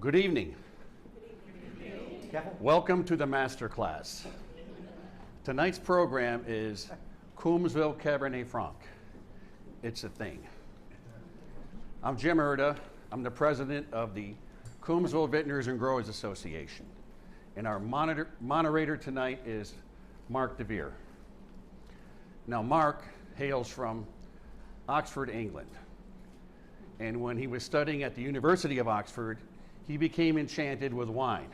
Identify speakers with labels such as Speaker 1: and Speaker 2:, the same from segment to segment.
Speaker 1: Good evening. Welcome to the Masterclass. Tonight's program is Coombsville Cabernet Franc. It's a thing. I'm Jim Erda. I'm the president of the Coombsville Vintners and Growers Association. And our moderator tonight is Mark DeVere. Now, Mark hails from Oxford, England. And when he was studying at the University of Oxford, he became enchanted with wine.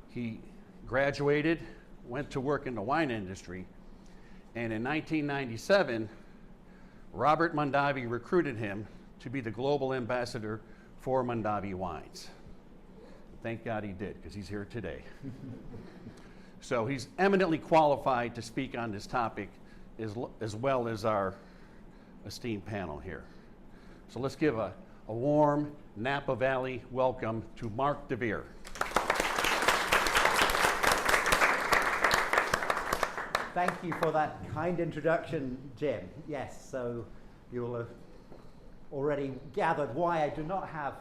Speaker 1: He graduated, went to work in the wine industry, and in 1997, Robert Mondavi recruited him to be the global ambassador for Mondavi Wines. Thank God he did, because he's here today. So he's eminently qualified to speak on this topic as well as our esteemed panel here. So let's give a warm Napa Valley welcome to Mark DeVere.
Speaker 2: Thank you for that kind introduction, Jim. Yes, so you'll have already gathered why I do not have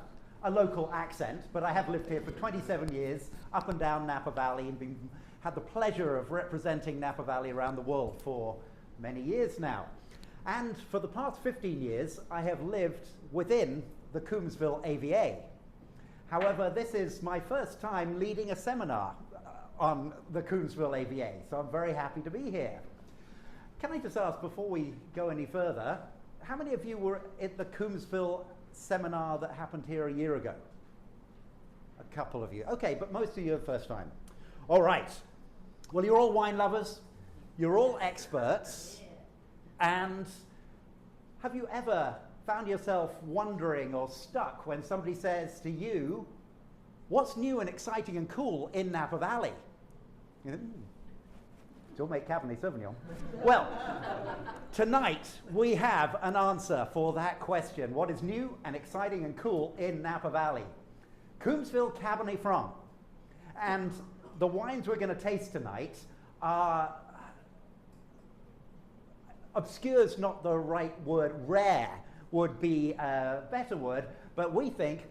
Speaker 2: a local accent, but I have lived here for 27 years, up and down Napa Valley, and had the pleasure of representing Napa Valley around the world for many years now. And for the past 15 years, I have lived within the Coombsville AVA. However, this is my first time leading a seminar on the Coombsville AVA, so I'm very happy to be here. Can I just ask, before we go any further, how many of you were at the Coombsville seminar that happened here a year ago? A couple of you. Okay, but most of you are first time. All right. Well, you're all wine lovers. You're all experts. And have you ever found yourself wondering or stuck when somebody says to you, what's new and exciting and cool in Napa Valley? Still make Cabernet Sauvignon. Well, tonight we have an answer for that question. What is new and exciting and cool in Napa Valley? Coombsville Cabernet Franc. And the wines we're going to taste tonight are, obscure's not the right word, rare would be a better word, but we think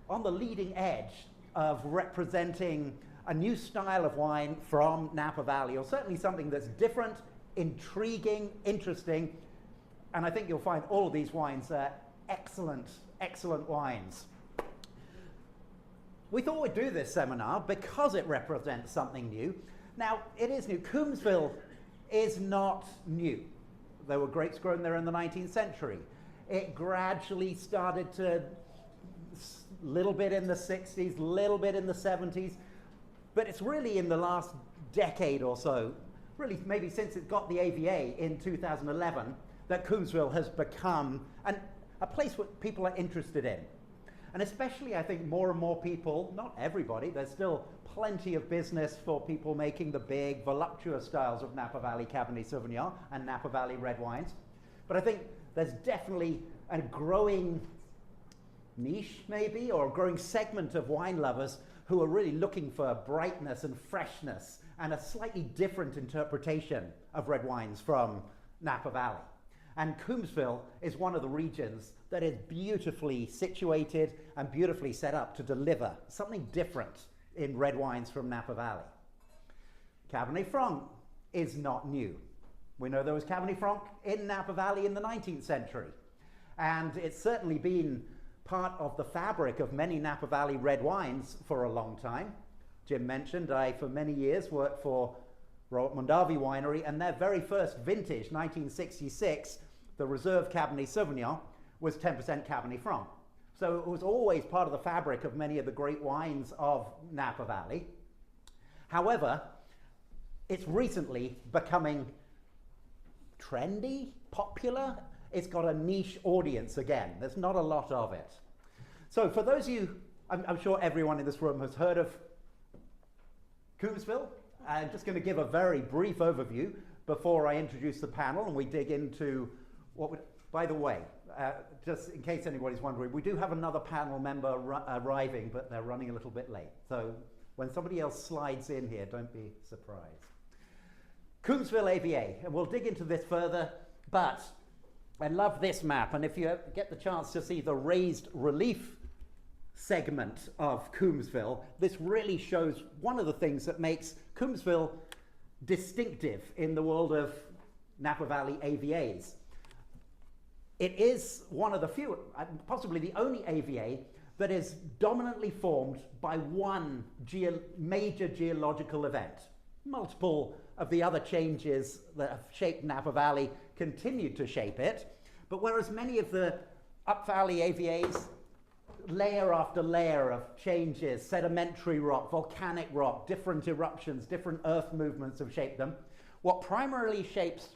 Speaker 2: on the leading edge of representing a new style of wine from Napa Valley, or certainly something that's different, intriguing, interesting, and I think you'll find all of these wines are excellent, excellent wines. We thought we'd do this seminar because it represents something new. Now, it is new. Coombsville is not new. There were grapes grown there in the 19th century. It gradually started to, little bit in the 60s, little bit in the 70s, but it's really in the last decade or so, really maybe since it got the AVA in 2011, that Coombsville has become a place what people are interested in. And especially, I think, more and more people, not everybody, there's still plenty of business for people making the big, voluptuous styles of Napa Valley Cabernet Sauvignon and Napa Valley red wines. But I think there's definitely a growing niche, maybe, or a growing segment of wine lovers who are really looking for brightness and freshness and a slightly different interpretation of red wines from Napa Valley. And Coombsville is one of the regions that is beautifully situated and beautifully set up to deliver something different in red wines from Napa Valley. Cabernet Franc is not new. We know there was Cabernet Franc in Napa Valley in the 19th century. And it's certainly been part of the fabric of many Napa Valley red wines for a long time. Jim mentioned I, for many years, worked for Robert Mondavi Winery, and their very first vintage, 1966, the Reserve Cabernet Sauvignon, was 10% Cabernet Franc. So it was always part of the fabric of many of the great wines of Napa Valley. However, it's recently becoming trendy, popular. It's got a niche audience again. There's not a lot of it. So for those of you, I'm sure everyone in this room has heard of Coombsville. I'm just going to give a very brief overview before I introduce the panel and we dig into what would, by the way, just in case anybody's wondering, we do have another panel member arriving, but they're running a little bit late. So when somebody else slides in here, don't be surprised. Coombsville AVA, and we'll dig into this further, but I love this map, and if you get the chance to see the raised relief segment of Coombsville, this really shows one of the things that makes Coombsville distinctive in the world of Napa Valley AVAs. It is one of the few, possibly the only AVA, that is dominantly formed by one major geological event. Multiple of the other changes that have shaped Napa Valley continue to shape it, but whereas many of the Up Valley AVAs, layer after layer of changes, sedimentary rock, volcanic rock, different eruptions, different earth movements have shaped them. What primarily shapes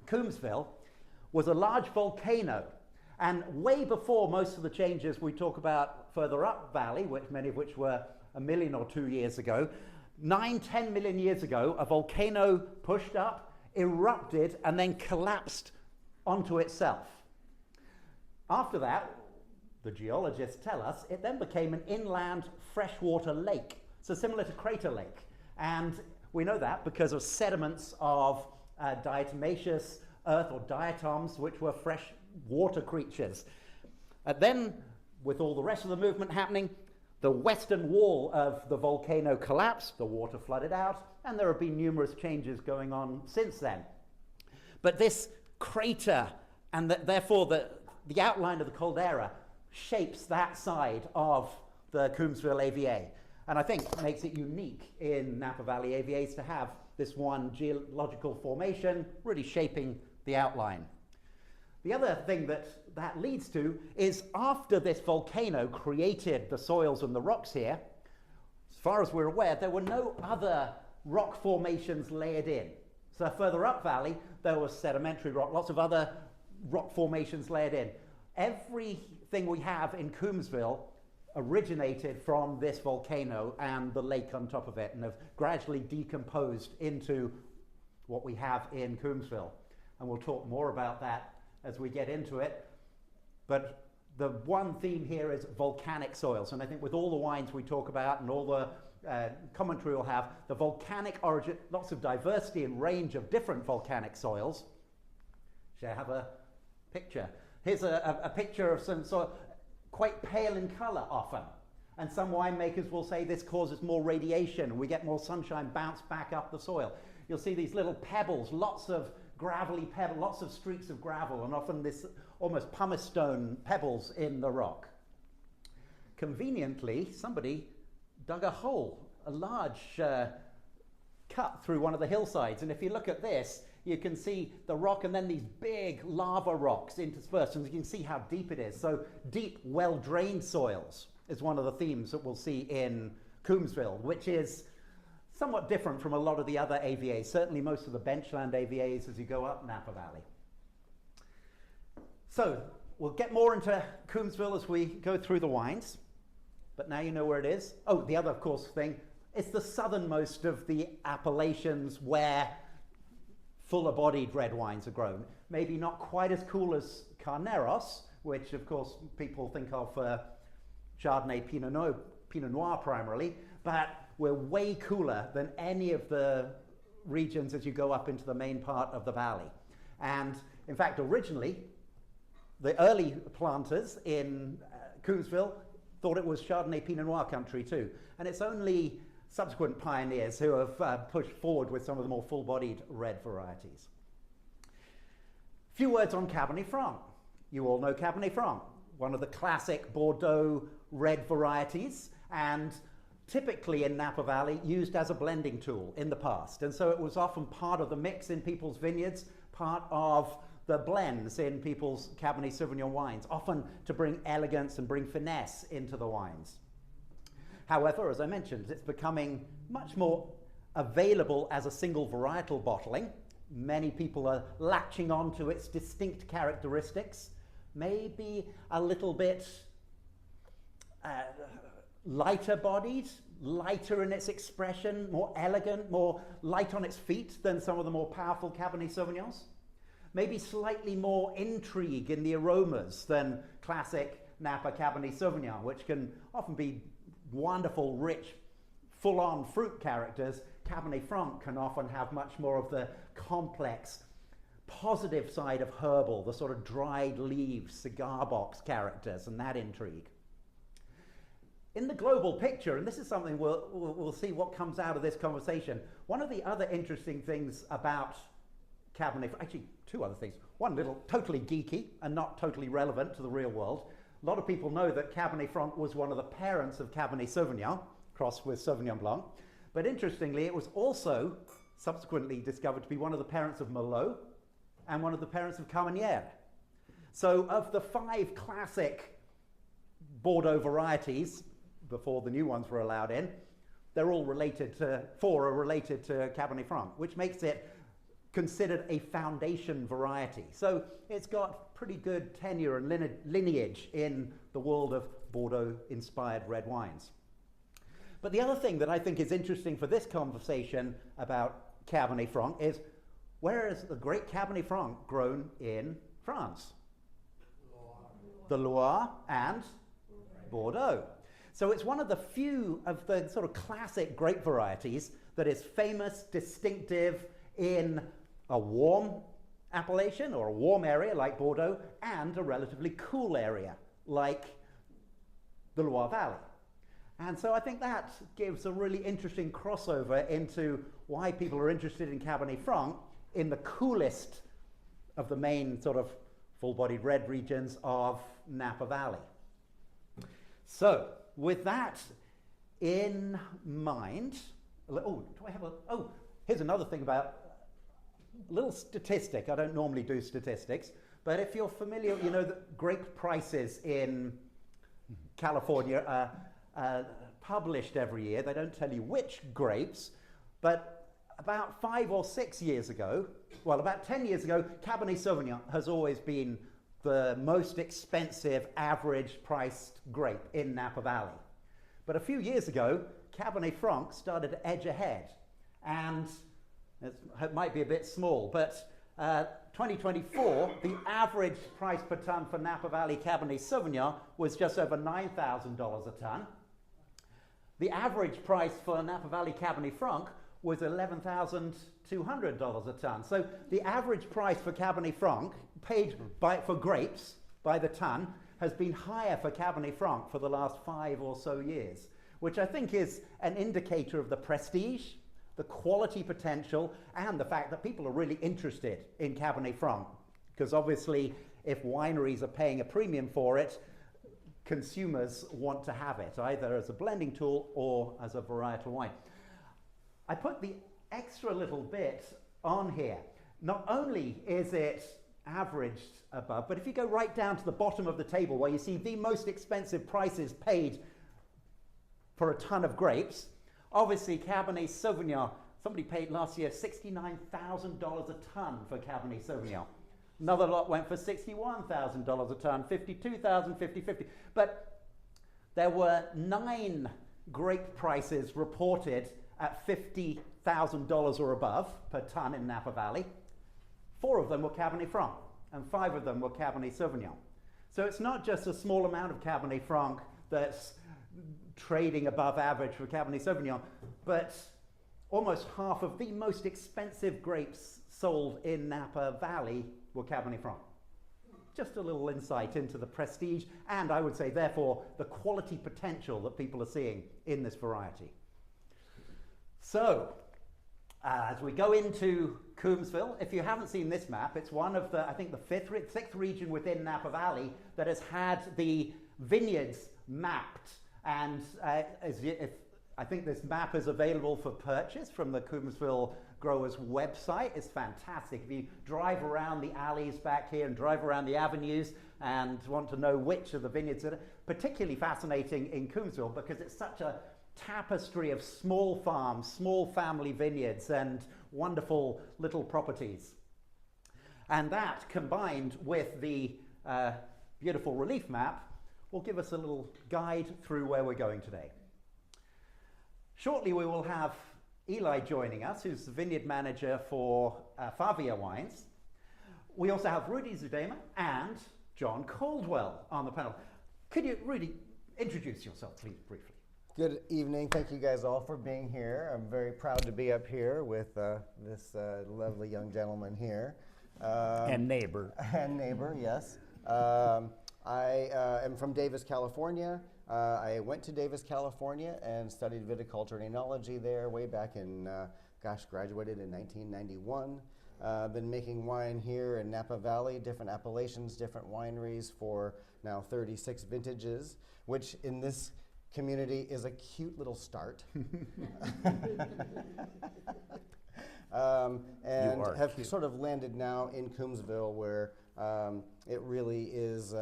Speaker 2: Coombsville was a large volcano, and way before most of the changes we talk about further up valley, many of which were 1 million or 2 years ago, 9-10 million years ago, a volcano pushed up, erupted, and then collapsed onto itself. After that, the geologists tell us, it then became an inland freshwater lake, so similar to Crater Lake. And we know that because of sediments of diatomaceous earth or diatoms, which were fresh water creatures. And then, with all the rest of the movement happening, the western wall of the volcano collapsed, the water flooded out, and there have been numerous changes going on since then. But this crater, and therefore the outline of the caldera, shapes that side of the Coombsville AVA. And I think makes it unique in Napa Valley AVAs to have this one geological formation really shaping the outline. The other thing that leads to is after this volcano created the soils and the rocks here, as far as we're aware, there were no other rock formations layered in. So further up valley, there was sedimentary rock, lots of other rock formations layered in. Everything we have in Coombsville originated from this volcano and the lake on top of it, and have gradually decomposed into what we have in Coombsville. And we'll talk more about that as we get into it. But the one theme here is volcanic soils, and I think with all the wines we talk about and all the commentary we'll have, the volcanic origin, lots of diversity and range of different volcanic soils. Shall I have a picture? Here's a picture of some soil, quite pale in color often. And some winemakers will say this causes more radiation and we get more sunshine bounced back up the soil. You'll see these little pebbles, lots of gravelly pebbles, lots of streaks of gravel, and often this almost pumice stone pebbles in the rock. Conveniently, somebody dug a hole, a large cut through one of the hillsides. And if you look at this, you can see the rock and then these big lava rocks interspersed, and you can see how deep it is. So deep, well-drained soils is one of the themes that we'll see in Coombsville, which is somewhat different from a lot of the other AVAs, certainly most of the benchland AVAs as you go up Napa Valley. So we'll get more into Coombsville as we go through the wines, but now you know where it is. Oh, the other, of course, thing, it's the southernmost of the appellations where fuller-bodied red wines are grown. Maybe not quite as cool as Carneros, which, of course, people think of Chardonnay, Pinot Noir primarily, but we're way cooler than any of the regions as you go up into the main part of the valley. And in fact, originally, the early planters in Coombsville thought it was Chardonnay Pinot Noir country too. And it's only subsequent pioneers who have pushed forward with some of the more full-bodied red varieties. A few words on Cabernet Franc. You all know Cabernet Franc, one of the classic Bordeaux red varieties, and typically in Napa Valley used as a blending tool in the past. And so it was often part of the mix in people's vineyards, part of the blends in people's Cabernet Sauvignon wines, often to bring elegance and bring finesse into the wines. However, as I mentioned, it's becoming much more available as a single varietal bottling. Many people are latching on to its distinct characteristics, maybe a little bit lighter bodied, lighter in its expression, more elegant, more light on its feet than some of the more powerful Cabernet Sauvignons. Maybe slightly more intrigue in the aromas than classic Napa Cabernet Sauvignon, which can often be wonderful, rich, full-on fruit characters. Cabernet Franc can often have much more of the complex, positive side of herbal, the sort of dried leaves, cigar box characters, and that intrigue. in the global picture, and this is something we'll see what comes out of this conversation, one of the other interesting things about Cabernet, actually two other things. One little totally geeky and not totally relevant to the real world. A lot of people know that Cabernet Franc was one of the parents of Cabernet Sauvignon, crossed with Sauvignon Blanc. But interestingly, it was also subsequently discovered to be one of the parents of Merlot and one of the parents of Carmenere. So of the 5 classic Bordeaux varieties, before the new ones were allowed in, they're all related to, 4 are related to Cabernet Franc, which makes it considered a foundation variety. So it's got pretty good tenure and lineage in the world of Bordeaux-inspired red wines. But the other thing that I think is interesting for this conversation about Cabernet Franc is, where is the great Cabernet Franc grown in France? The Loire and Bordeaux. So it's one of the few of the sort of classic grape varieties that is famous, distinctive in a warm appellation or a warm area like Bordeaux and a relatively cool area like the Loire Valley. And so I think that gives a really interesting crossover into why people are interested in Cabernet Franc in the coolest of the main sort of full-bodied red regions of Napa Valley. So with that in mind, here's another thing about a little statistic. I don't normally do statistics, but if you're familiar, you know that grape prices in California are published every year. They don't tell you which grapes, but about 5 or 6 years ago, well, about 10 years ago, Cabernet Sauvignon has always been the most expensive average priced grape in Napa Valley. But a few years ago, Cabernet Franc started to edge ahead, and it might be a bit small, but 2024, the average price per ton for Napa Valley Cabernet Sauvignon was just over $9,000 a ton. The average price for Napa Valley Cabernet Franc was $11,200 a ton. So the average price for Cabernet Franc paid for grapes by the ton has been higher for Cabernet Franc for the last 5 or so years, which I think is an indicator of the prestige, the quality potential, and the fact that people are really interested in Cabernet Franc. Because obviously, if wineries are paying a premium for it, consumers want to have it, either as a blending tool or as a varietal wine. I put the extra little bit on here. Not only is it averaged above, but if you go right down to the bottom of the table where you see the most expensive prices paid for a ton of grapes, obviously Cabernet Sauvignon, somebody paid last year $69,000 a ton for Cabernet Sauvignon. Another lot went for $61,000 a ton, $52,000, $50,000. But there were 9 grape prices reported at $50,000 or above per ton in Napa Valley. 4 of them were Cabernet Franc, and 5 of them were Cabernet Sauvignon. So it's not just a small amount of Cabernet Franc that's trading above average for Cabernet Sauvignon, but almost half of the most expensive grapes sold in Napa Valley were Cabernet Franc. Just a little insight into the prestige and, I would say, therefore, the quality potential that people are seeing in this variety. So, as we go into Coombsville, if you haven't seen this map, it's one of the, I think, the 6th region within Napa Valley that has had the vineyards mapped. And I think this map is available for purchase from the Coombsville Growers website. It's fantastic. If you drive around the alleys back here and drive around the avenues and want to know which of the vineyards are particularly fascinating in Coombsville, because it's such a tapestry of small farms, small family vineyards, and wonderful little properties. And that, combined with the beautiful relief map, will give us a little guide through where we're going today. Shortly we will have Eli joining us, who's the vineyard manager for Favia Wines. We also have Rudy Zudema and John Caldwell on the panel. Could you, Rudy, introduce yourself, please, briefly?
Speaker 3: Good evening. Thank you guys all for being here. I'm very proud to be up here with this lovely young gentleman here.
Speaker 2: And neighbor.
Speaker 3: And neighbor, yes. I am from Davis, California. I went to Davis, California and studied viticulture and enology there way back in, graduated in 1991. Been making wine here in Napa Valley, different appellations, different wineries for now 36 vintages, which in this community is a cute little start. And have sort of landed now in Coombsville, where it really is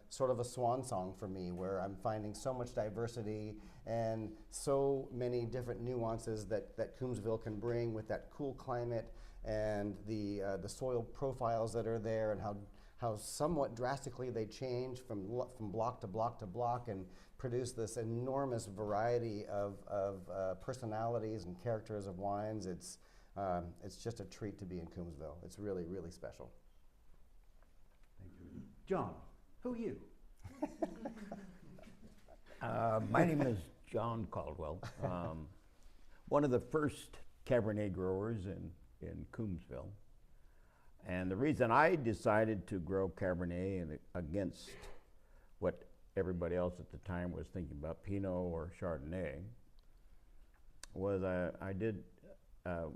Speaker 3: sort of a swan song for me, where I'm finding so much diversity and so many different nuances that Coombsville can bring with that cool climate and the soil profiles that are there, and how somewhat drastically they change from block to block to block and produce this enormous variety of personalities and characters of wines. It's just a treat to be in Coombsville. It's really, really special.
Speaker 2: Thank you. John, who are you?
Speaker 4: My name is John Caldwell. One of the first Cabernet growers in Coombsville. And the reason I decided to grow Cabernet against what everybody else at the time was thinking about, Pinot or Chardonnay, was I did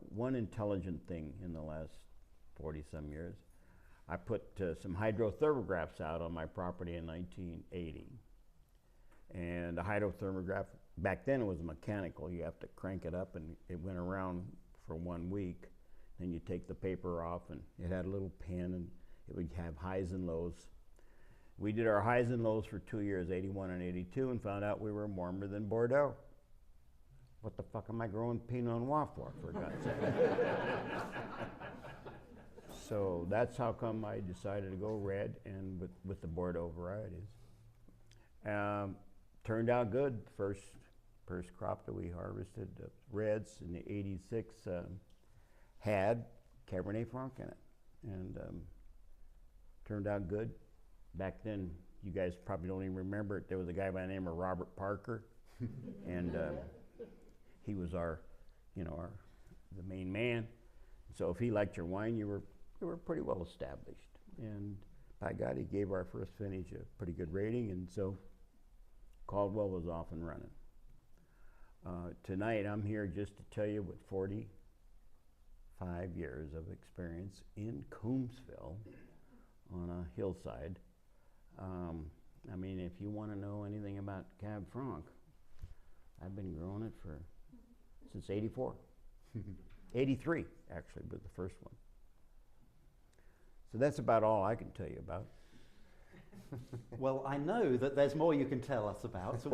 Speaker 4: one intelligent thing in the last 40-some years. I put some hydrothermographs out on my property in 1980. And a hydrothermograph, back then it was mechanical. You have to crank it up and it went around for 1 week. Then you take the paper off and it had a little pin and it would have highs and lows. We did our highs and lows for 2 years, 81 and 82, and found out we were warmer than Bordeaux. What the fuck am I growing Pinot Noir for God's sake? So that's how come I decided to go red and with the Bordeaux varieties. Turned out good. First crop that we harvested, reds in the 86, had Cabernet Franc in it, and turned out good. Back then, you guys probably don't even remember it. There was a guy by the name of Robert Parker, and he was the main man. So if he liked your wine, you were pretty well established. And by God, he gave our first vintage a pretty good rating, and so Caldwell was off and running. Tonight, I'm here just to tell you, with 45 years of experience in Coombsville on a hillside. I mean, if you want to know anything about Cab Franc, I've been growing it since 84. 83, actually, was the first one. So that's about all I can tell you about.
Speaker 2: Well, I know that there's more you can tell us about, so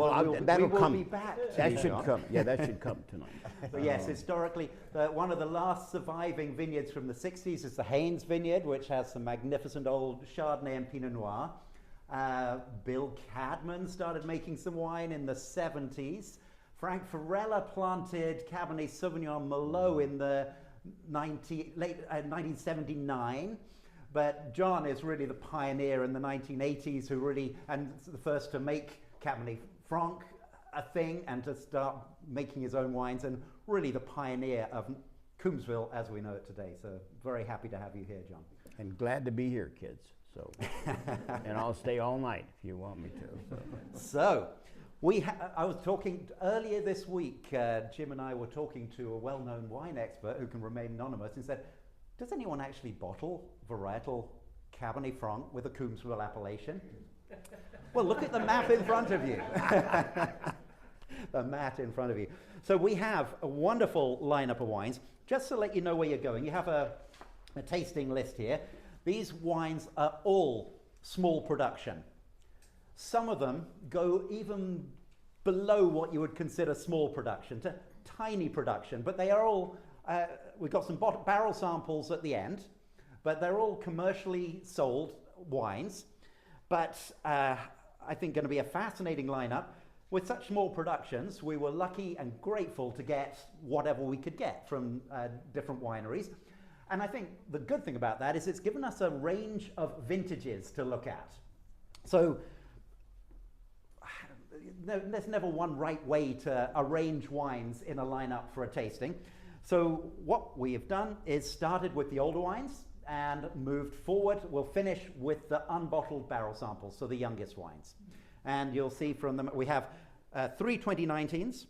Speaker 4: that'll
Speaker 2: we will
Speaker 4: come.
Speaker 2: be back to
Speaker 4: That
Speaker 2: you,
Speaker 4: should
Speaker 2: John.
Speaker 4: come. Yeah, that should come tonight.
Speaker 2: But yes, historically, one of the last surviving vineyards from the 60s is the Haynes Vineyard, which has some magnificent old Chardonnay and Pinot Noir. Bill Cadman started making some wine in the 70s. Frank Farella planted Cabernet Sauvignon Merlot in the late 1979. But John is really the pioneer in the 1980s and the first to make Cabernet Franc a thing and to start making his own wines, and really the pioneer of Coombsville as we know it today. So very happy to have you here, John.
Speaker 4: And glad to be here, kids. So, and I'll stay all night if you want me to. So,
Speaker 2: I was talking earlier this week, Jim and I were talking to a well-known wine expert who can remain anonymous, and said, does anyone actually bottle varietal Cabernet Franc with a Coombsville appellation? Well, look at the map in front of you. The map in front of you. So we have a wonderful lineup of wines. Just to let you know where you're going, you have a tasting list here. These wines are all small production. Some of them go even below what you would consider small production, to tiny production, but they are all we've got some barrel samples at the end, but they're all commercially sold wines. But I think going to be a fascinating lineup. With such small productions, we were lucky and grateful to get whatever we could get from different wineries. And I think the good thing about that is it's given us a range of vintages to look at. So there's never one right way to arrange wines in a lineup for a tasting. So what we have done is started with the older wines and moved forward. We'll finish with the unbottled barrel samples, so the youngest wines. And you'll see from them, we have 3 2019s,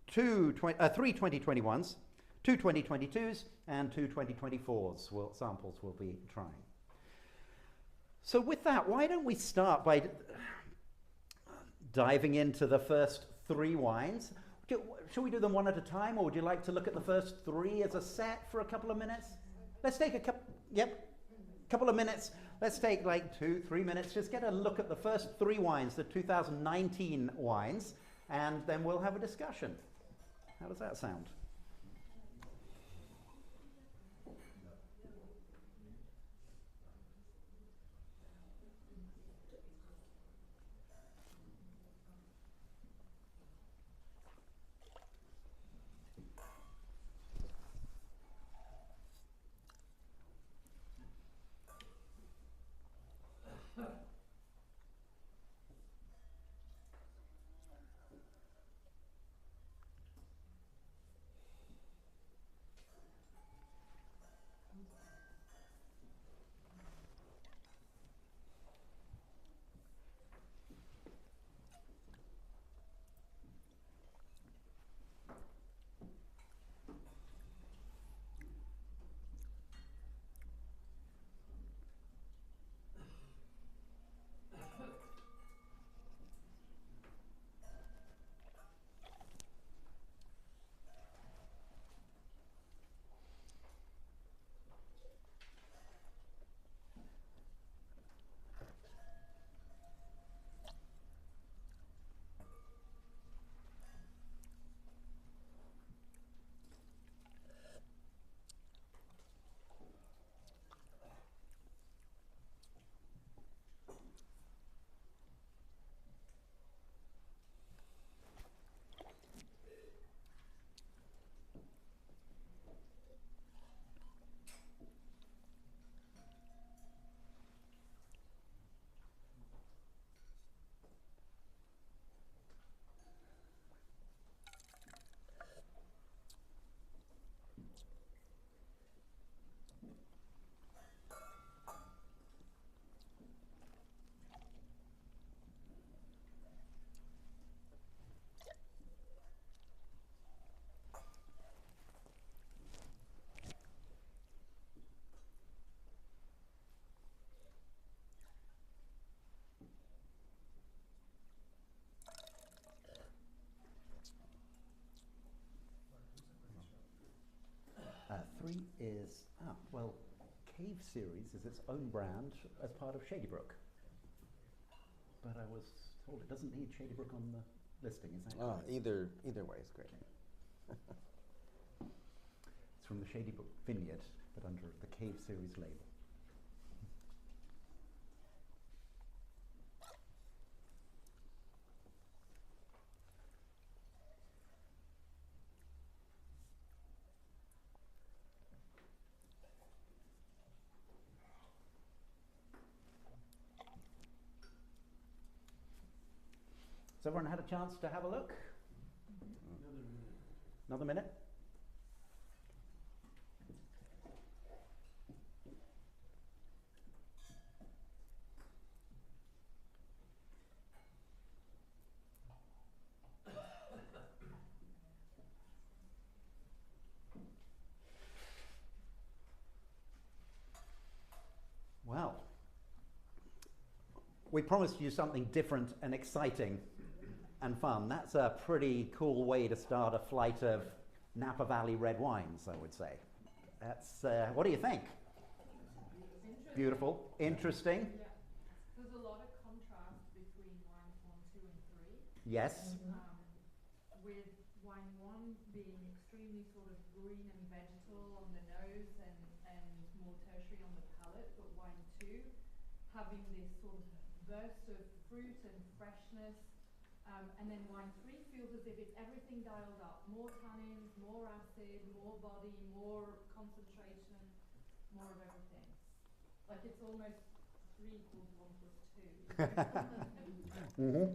Speaker 2: 3 2021s, 2 2022s, and 2 2024s samples we'll be trying. So with that, why don't we start by diving into the first 3 wines? Shall we do them one at a time, or would you like to look at the first 3 as a set for a couple of minutes? Let's take a couple of minutes. Let's take like 2-3 minutes. Just get a look at the first 3 wines, the 2019 wines, and then we'll have a discussion. How does that sound? Three is, well, Cave Series is its own brand as part of Shady Brook. But I was told it doesn't need Shady Brook on the listing, is that correct?
Speaker 3: Either way is great.
Speaker 2: It's from the Shady Brook Vineyard, but under the Cave Series label. Has everyone had a chance to have a look? Another minute? Well, we promised you something different and exciting and fun. That's a pretty cool way to start a flight of Napa Valley red wines, I would say. That's, what do you think? Beautiful, interesting.
Speaker 5: Yeah. There's a lot of contrast between wines 1, 2, and 3.
Speaker 2: Yes.
Speaker 5: With wine 1 being extremely sort of green and vegetal on the nose and more tertiary on the palate, but wine 2 having this sort of burst of fruit and freshness. And then wine 3 feels as if it's everything dialed up. More tannins, more acid, more body, more concentration, more of everything. Like it's almost 3 equals 1 plus 2.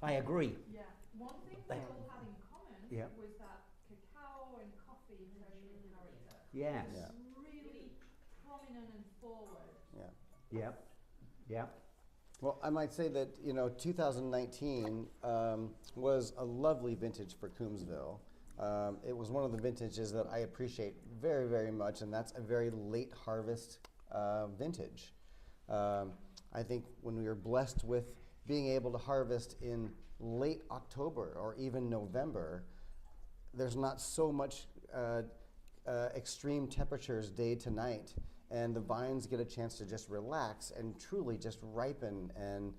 Speaker 2: I agree.
Speaker 5: Yeah. One thing they all had in common was that cacao and coffee tertiary character.
Speaker 2: Yes.
Speaker 3: Yeah.
Speaker 5: Really prominent and forward.
Speaker 3: Yeah.
Speaker 2: Yep. Yeah.
Speaker 3: Well, I might say that 2019 was a lovely vintage for Coombsville. It was one of the vintages that I appreciate very, very much, and that's a very late harvest vintage. I think when we are blessed with being able to harvest in late October or even November, there's not so much extreme temperatures day to night, and the vines get a chance to just relax and truly just ripen and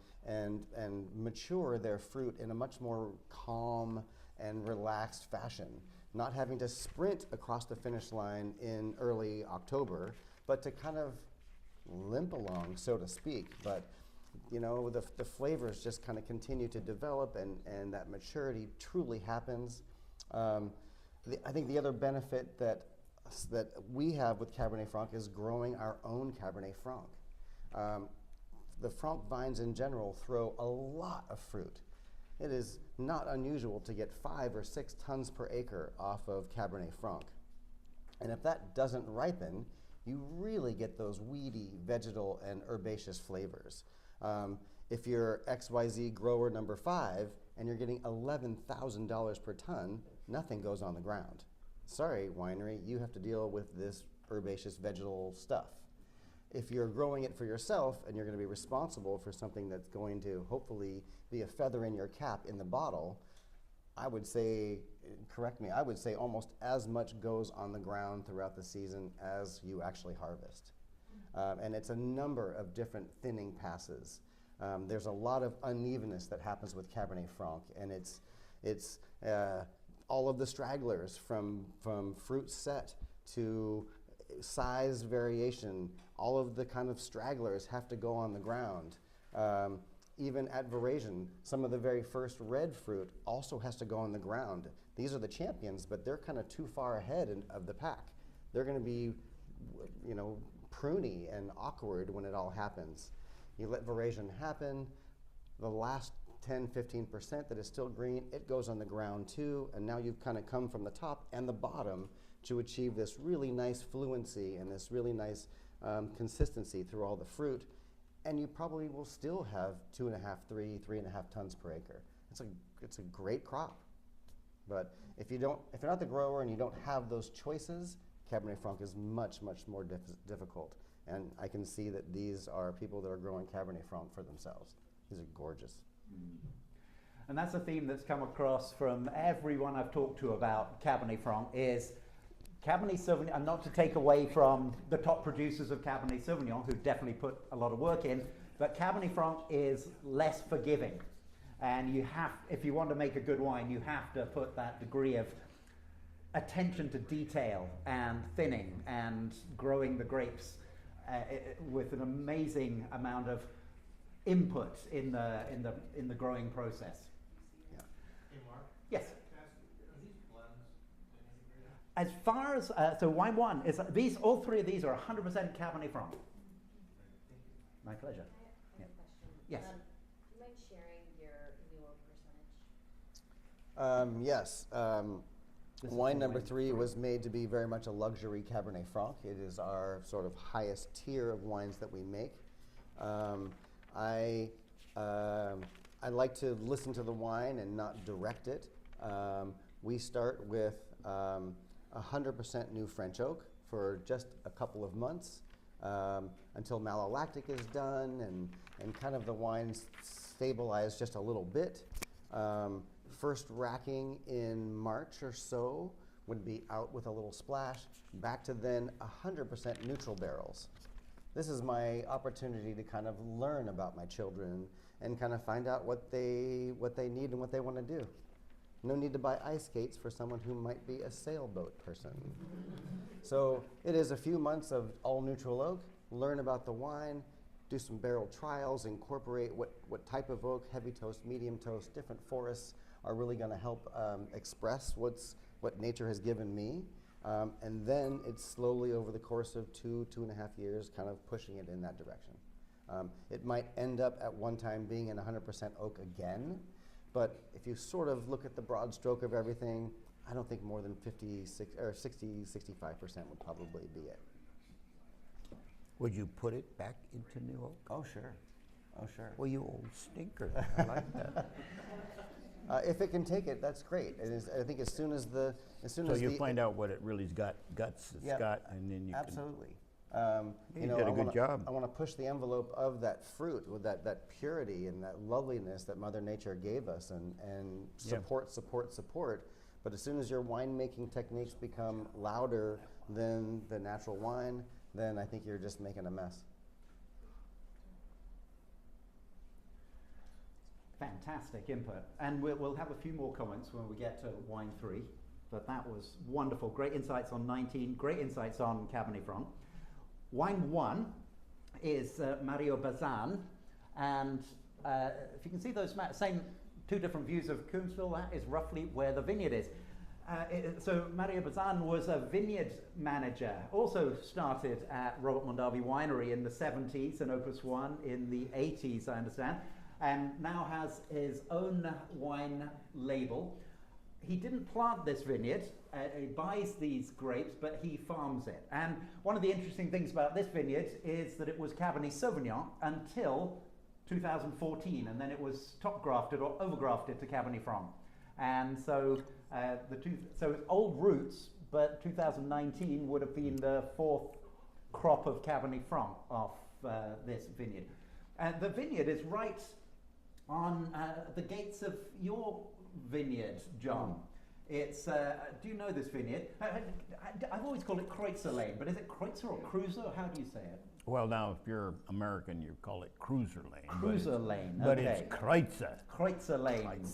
Speaker 3: mature their fruit in a much more calm and relaxed fashion. Not having to sprint across the finish line in early October, but to kind of limp along, so to speak. But the flavors just kind of continue to develop, and that maturity truly happens. I think the other benefit that we have with Cabernet Franc is growing our own Cabernet Franc. The Franc vines in general throw a lot of fruit. It is not unusual to get 5 or 6 tons per acre off of Cabernet Franc. And if that doesn't ripen, you really get those weedy, vegetal, and herbaceous flavors. If you're XYZ grower number 5 and you're getting $11,000 per ton, nothing goes on the ground. Sorry, winery, you have to deal with this herbaceous, vegetal stuff. If you're growing it for yourself and you're going to be responsible for something that's going to hopefully be a feather in your cap in the bottle, I would say, correct me, I would say almost as much goes on the ground throughout the season as you actually harvest. And it's a number of different thinning passes. There's a lot of unevenness that happens with Cabernet Franc, and it's all of the stragglers from fruit set to size variation. All of the kind of stragglers have to go on the ground. Even at veraison, some of the very first red fruit also has to go on the ground. These are the champions, but they're kind of too far ahead of the pack. They're going to be, pruny and awkward when it all happens. You let veraison happen, the last 10-15% that is still green, it goes on the ground too, and now you've kind of come from the top and the bottom to achieve this really nice fluency and this really nice consistency through all the fruit, and you probably will still have 2.5, 3.5 tons per acre. It's a great crop. But if you're not the grower and you don't have those choices, Cabernet Franc is much, much more difficult. And I can see that these are people that are growing Cabernet Franc for themselves. These are gorgeous.
Speaker 2: And that's a theme that's come across from everyone I've talked to about Cabernet Franc is Cabernet Sauvignon, and not to take away from the top producers of Cabernet Sauvignon, who definitely put a lot of work in, but Cabernet Franc is less forgiving. And if you want to make a good wine, you have to put that degree of attention to detail and thinning and growing the grapes with an amazing amount of input in the growing process.
Speaker 3: Yeah.
Speaker 6: Hey, Mark?
Speaker 2: Yes.
Speaker 6: Can I ask, are these blends integrated?
Speaker 2: As far as so wine one is all three of these are 100% Cabernet Franc. My pleasure.
Speaker 7: I have a question.
Speaker 2: Yes.
Speaker 7: Do you mind sharing your new oak percentage?
Speaker 3: Yes.
Speaker 2: This is
Speaker 3: Wine
Speaker 2: the
Speaker 3: number
Speaker 2: wine
Speaker 3: 3
Speaker 2: three.
Speaker 3: was made to be very much a luxury Cabernet Franc. It is our sort of highest tier of wines that we make. I like to listen to the wine and not direct it. We start with 100% new French oak for just a couple of months until malolactic is done and kind of the wines stabilize just a little bit. First racking in March or so would be out with a little splash, back to then 100% neutral barrels. This is my opportunity to kind of learn about my children and kind of find out what they need and what they want to do. No need to buy ice skates for someone who might be a sailboat person. So it is a few months of all neutral oak, learn about the wine, do some barrel trials, incorporate what type of oak, heavy toast, medium toast, different forests are really going to help express what nature has given me. And then it's slowly over the course of 2.5 years kind of pushing it in that direction. It might end up at one time being in 100% oak again, but if you sort of look at the broad stroke of everything, I don't think more than 56 or 60, 65% would probably be it.
Speaker 4: Would you put it back into new oak?
Speaker 3: Oh, sure. Oh, sure.
Speaker 4: Well, you old stinker. I like that.
Speaker 3: If it can take it, that's great. It is, I think as soon as
Speaker 4: So you find out what it really's got, guts it's
Speaker 3: Yeah,
Speaker 4: got, and then you
Speaker 3: absolutely.
Speaker 4: You did a good job.
Speaker 3: I want to push the envelope of that fruit with that purity and that loveliness that Mother Nature gave us, and
Speaker 4: Yeah.
Speaker 3: support. But as soon as your winemaking techniques become louder than the natural wine, then I think you're just making a mess.
Speaker 2: Fantastic input. And we'll have a few more comments when we get to wine 3. But that was wonderful. Great insights on 19, great insights on Cabernet Franc. Wine 1 is Mario Bazan. And if you can see those same two different views of Coombsville, that is roughly where the vineyard is. So Mario Bazan was a vineyard manager, also started at Robert Mondavi Winery in the 70s and Opus One in the 80s, I understand, and now has his own wine label. He didn't plant this vineyard, he buys these grapes, but he farms it. And one of the interesting things about this vineyard is that it was Cabernet Sauvignon until 2014, and then it was top grafted or overgrafted to Cabernet Franc. And so so it's old roots, but 2019 would have been the 4th crop of Cabernet Franc off this vineyard. And the vineyard is right on the gates of your vineyard, John. It's, do you know this vineyard? I've always called it Kreutzer Lane, but is it Kreutzer or Cruiser? How do you say it?
Speaker 4: Well, now, if you're American, you call it Cruiser Lane.
Speaker 2: Cruiser Lane,
Speaker 4: But
Speaker 2: okay.
Speaker 4: it's Kreutzer.
Speaker 2: Kreutzer Lane.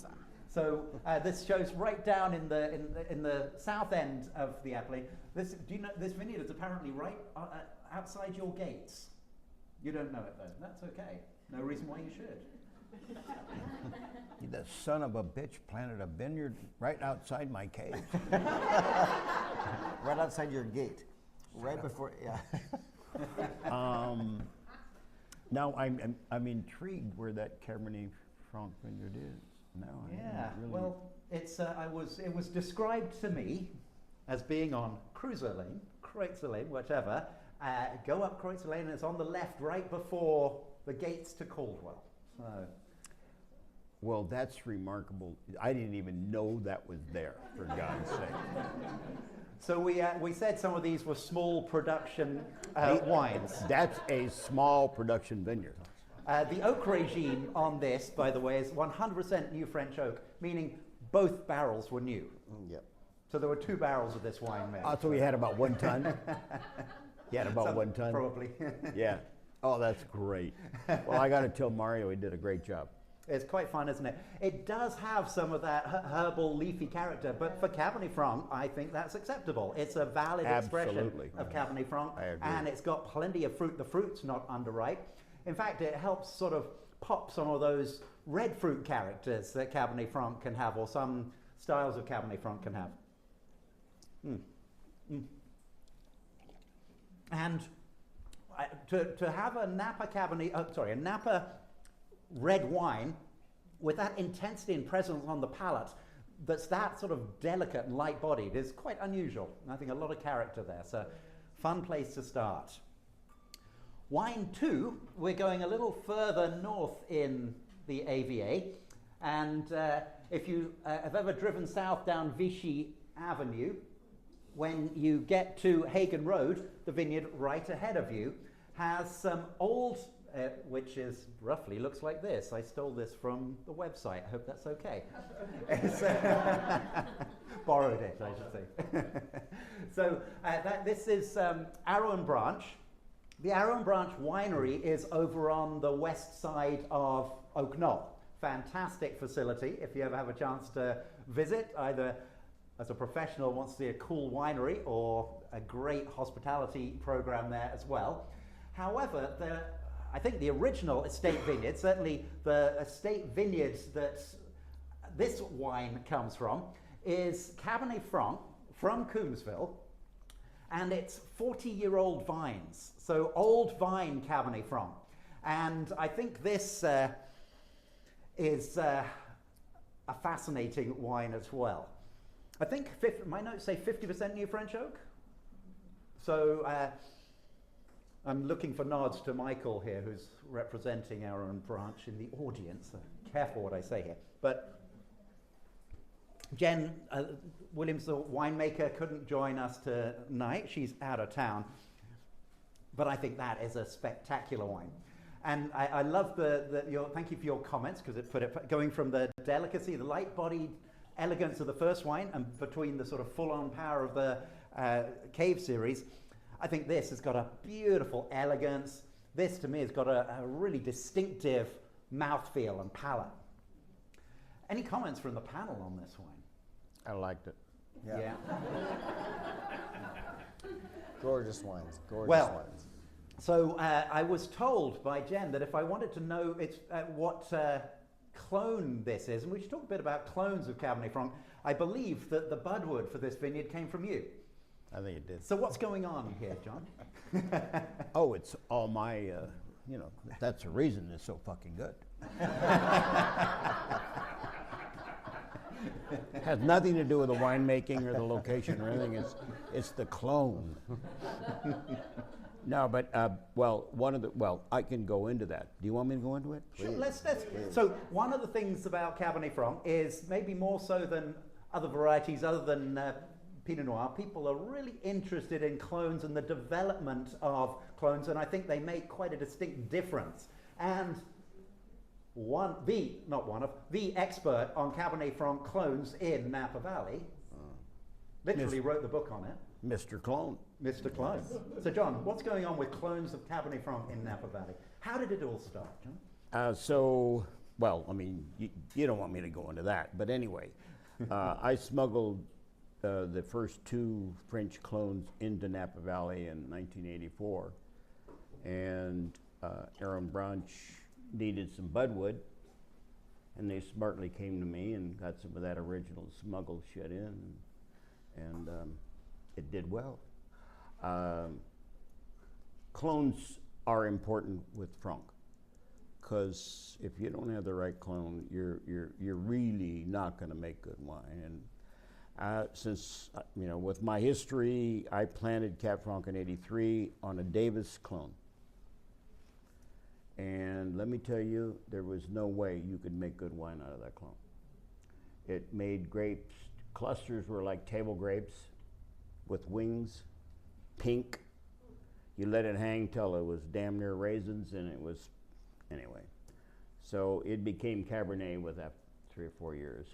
Speaker 2: So this shows right down in the south end of the Appley. Do you know this vineyard is apparently right outside your gates? You don't know it though. That's okay. No reason why you should.
Speaker 4: The son of a bitch planted a vineyard right outside my cave.
Speaker 3: Right outside your gate, right before, yeah.
Speaker 4: Now I'm intrigued where that Cabernet Franc vineyard is. No,
Speaker 2: Yeah.
Speaker 4: really.
Speaker 2: Well, it's it was described to me as being on Cruiser Lane, Kreutzer Lane, whichever. Go up Kreutzer Lane, and it's on the left, right before the gates to Caldwell. So.
Speaker 4: Well, that's remarkable. I didn't even know that was there, for God's sake.
Speaker 2: So we said some of these were small production wines.
Speaker 4: That's a small production vineyard.
Speaker 2: The oak regime on this, by the way, is 100% new French oak, meaning both barrels were new.
Speaker 3: Yep.
Speaker 2: So there were 2 barrels of this wine made.
Speaker 4: So we had about 1 ton? You had about 1 ton?
Speaker 2: Probably.
Speaker 4: Yeah. Oh, that's great. Well, I got to tell Mario he did a great job.
Speaker 2: It's quite fun, isn't it? It does have some of that herbal, leafy character, but for Cabernet Franc, I think that's acceptable. It's a valid expression
Speaker 4: Absolutely.
Speaker 2: of Cabernet Franc,
Speaker 4: I agree.
Speaker 2: and it's got plenty of fruit. The fruit's not underripe. In fact, it helps sort of pop some of those red fruit characters that Cabernet Franc can have, or some styles of Cabernet Franc can have. And to have a Napa a Napa red wine with that intensity and presence on the palate, that's that sort of delicate and light-bodied, is quite unusual. And I think a lot of character there. So, fun place to start. Wine 2, we're going a little further north in the AVA, and if you have ever driven south down Vichy Avenue, when you get to Hagen Road, the vineyard right ahead of you has some old, which is roughly looks like this. I stole this from the website. I hope that's okay. Borrowed it, I should say. So this is Arrow and Branch. The Arrow and Branch winery is over on the west side of Oak Knoll. Fantastic facility if you ever have a chance to visit, either as a professional who wants to see a cool winery or a great hospitality program there as well. However, I think the original estate vineyard, certainly the estate vineyards that this wine comes from, is Cabernet Franc from Coombsville, and it's 40-year-old vines, so old vine Cabernet Franc. And I think this is a fascinating wine as well. I think my notes say 50% new French oak. So I'm looking for nods to Michael here, who's representing our own branch in the audience. Careful what I say here. But Jen Williams, the winemaker, couldn't join us tonight. She's out of town. But I think that is a spectacular wine. And I love thank you for your comments, because it put it going from the delicacy, the light-bodied elegance of the first wine, and between the sort of full-on power of the Cave series. I think this has got a beautiful elegance. This, to me, has got a really distinctive mouthfeel and palate. Any comments from the panel on this wine?
Speaker 4: I liked it.
Speaker 3: Yeah. Gorgeous wines. Gorgeous
Speaker 2: Well,
Speaker 3: wines.
Speaker 2: So I was told by Jen that if I wanted to know what clone this is, and we should talk a bit about clones of Cabernet Franc, I believe that the budwood for this vineyard came from you.
Speaker 4: I think it did.
Speaker 2: So what's going on here, John?
Speaker 4: Oh, it's all my, that's the reason it's so fucking good. Has nothing to do with the winemaking or the location or anything. It's the clone. No, but I can go into that. Do you want me to go into it?
Speaker 2: Sure, let's. So one of the things about Cabernet Franc is, maybe more so than other varieties, other than Pinot Noir, people are really interested in clones and the development of clones, and I think they make quite a distinct difference. And the expert on Cabernet Franc clones in Napa Valley literally wrote the book on it.
Speaker 4: Mr. Clone.
Speaker 2: Mr. Clone. So John, what's going on with clones of Cabernet Franc in Napa Valley? How did it all start, John?
Speaker 4: You don't want me to go into that, but anyway, I smuggled the first 2 French clones into Napa Valley in 1984, and Aaron Branch needed some budwood, and they smartly came to me and got some of that original smuggled shit in, and it did well. Clones are important with Franc, because if you don't have the right clone, you're really not going to make good wine. And since with my history, I planted Cab Franc in '83 on a Davis clone, and let me tell you, there was no way you could make good wine out of that clone. It made grapes. Clusters were like table grapes with wings, pink. You let it hang till it was damn near raisins, and it was, anyway. So it became Cabernet with that 3 or 4 years.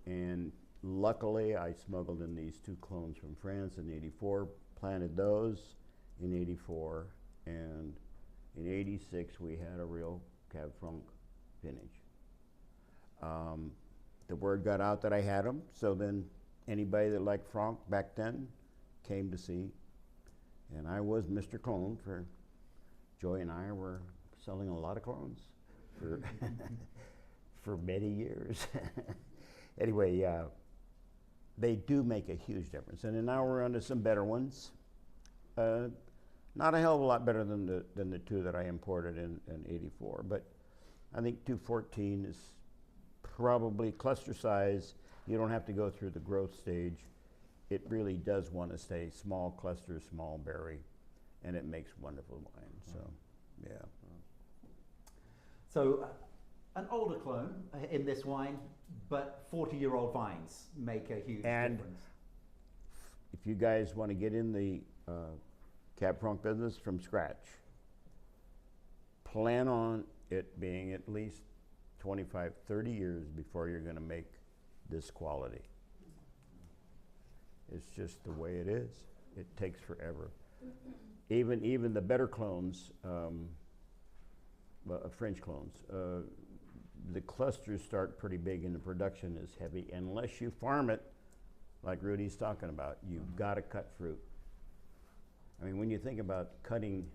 Speaker 4: And luckily, I smuggled in these 2 clones from France in '84, planted those in '84, and in '86 we had a real Cab Franc vintage. The word got out that I had them, so then anybody that liked Franc back then came to see, and I was Mr. Clone. For Joy and I were selling a lot of clones for for many years. Anyway, they do make a huge difference, and then now we're onto some better ones. Not a hell of a lot better than the 2 that I imported in '84, but I think 214 is probably cluster size. You don't have to go through the growth stage. It really does want to stay small cluster, small berry, and it makes wonderful wine. So, yeah.
Speaker 2: So an older clone in this wine, but 40-year-old vines make a huge difference.
Speaker 4: If you guys want to get in the Cab Franc business from scratch, plan on it being at least 25, 30 years before you're going to make this quality. It's just the way it is. It takes forever. Even the better clones, French clones, the clusters start pretty big and the production is heavy. Unless you farm it, like Rudy's talking about, you've got to cut fruit. I mean, when you think about cutting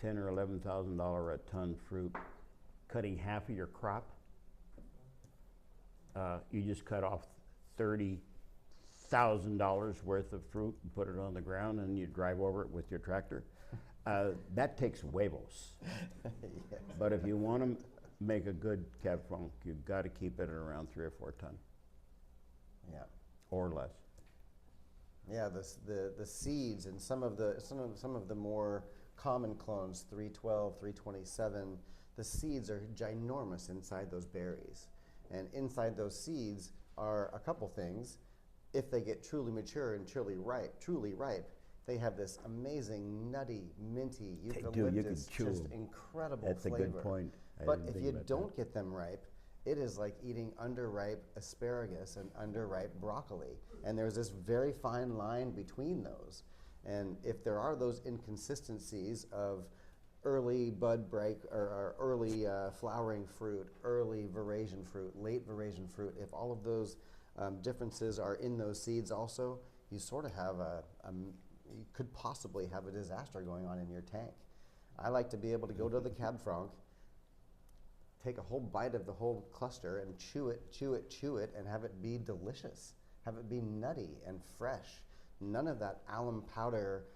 Speaker 4: $10,000 or $11,000 a ton fruit, cutting half of your crop, you just cut off $30,000 worth of fruit and put it on the ground, and you drive over it with your tractor. That takes huevos.
Speaker 3: Yes.
Speaker 4: But if you want to make a good Cab Franc, you've got to keep it at around 3 or 4 ton.
Speaker 3: Yeah.
Speaker 4: Or less.
Speaker 3: Yeah, the seeds and some of the more common clones, 312, 327, the seeds are ginormous inside those berries. And inside those seeds are a couple things. If they get truly mature and truly ripe, they have this amazing nutty, minty,
Speaker 4: They do, you
Speaker 3: eucalyptus,
Speaker 4: can chew
Speaker 3: just
Speaker 4: 'em.
Speaker 3: incredible
Speaker 4: That's
Speaker 3: flavor.
Speaker 4: a good point. I
Speaker 3: But
Speaker 4: didn't
Speaker 3: if
Speaker 4: think
Speaker 3: you
Speaker 4: about
Speaker 3: don't
Speaker 4: that.
Speaker 3: get them ripe, it is like eating underripe asparagus and underripe broccoli. And there's this very fine line between those. And if there are those inconsistencies of early bud break or early flowering fruit, early veraison fruit, late veraison fruit, if all of those differences are in those seeds also, you sort of have you could possibly have a disaster going on in your tank. I like to be able to go to the Cab Franc, take a whole bite of the whole cluster and chew it, and have it be delicious. Have it be nutty and fresh. None of that alum powder,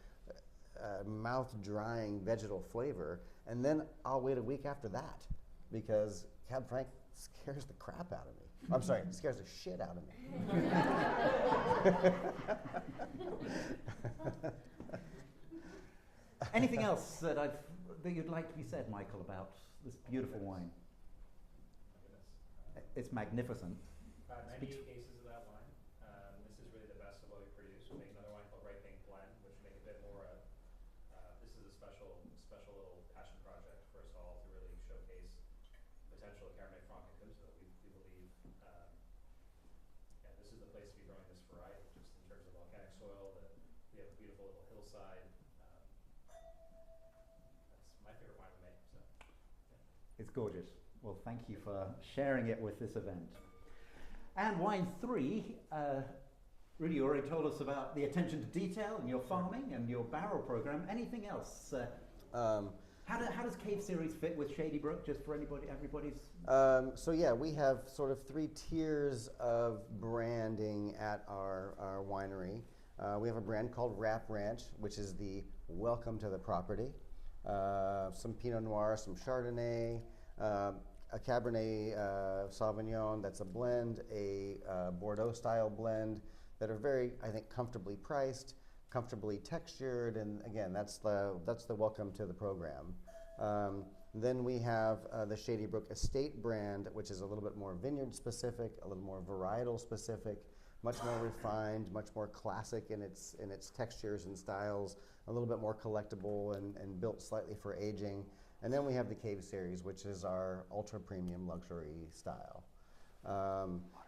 Speaker 3: mouth-drying vegetal flavor. And then I'll wait a week after that because Cab Franc scares the crap out of me. I'm sorry, it scares the shit out of me.
Speaker 2: Anything else that you'd like to be said, Michael, about this beautiful wine? It's magnificent.
Speaker 6: Many cases of that wine. This is really the best of what we produce. We make another wine called Right Bank Blend, which we make a bit more. This is a special little passion project for us all to really showcase the potential of Cabernet Franc in Coombsville. We believe, this is the place to be growing this variety, just in terms of volcanic soil. We have a beautiful little hillside. That's my favorite wine we make. So, yeah.
Speaker 2: It's gorgeous. Well, thank you for sharing it with this event. And wine 3, Rudy, you already told us about the attention to detail and your farming and your barrel program. Anything else? How does Cave Series fit with Shady Brook, just for everybody's?
Speaker 3: So yeah, we have sort of 3 tiers of branding at our winery. We have a brand called Rap Ranch, which is the welcome to the property. Some Pinot Noir, some Chardonnay, a Cabernet Sauvignon that's a blend, a Bordeaux style blend that are very, I think, comfortably priced, comfortably textured, and again, that's the welcome to the program. Then we have the Shady Brook Estate brand, which is a little bit more vineyard specific, a little more varietal specific, much more refined, much more classic in its textures and styles, a little bit more collectible and built slightly for aging. And then we have the Cave Series, which is our ultra premium luxury style.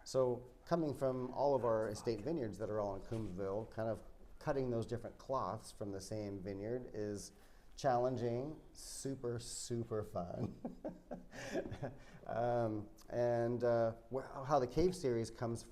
Speaker 3: So coming from all of our estate vineyards that are all in Coombsville, kind of cutting those different cloths from the same vineyard is challenging, super, super fun. How the Cave Series comes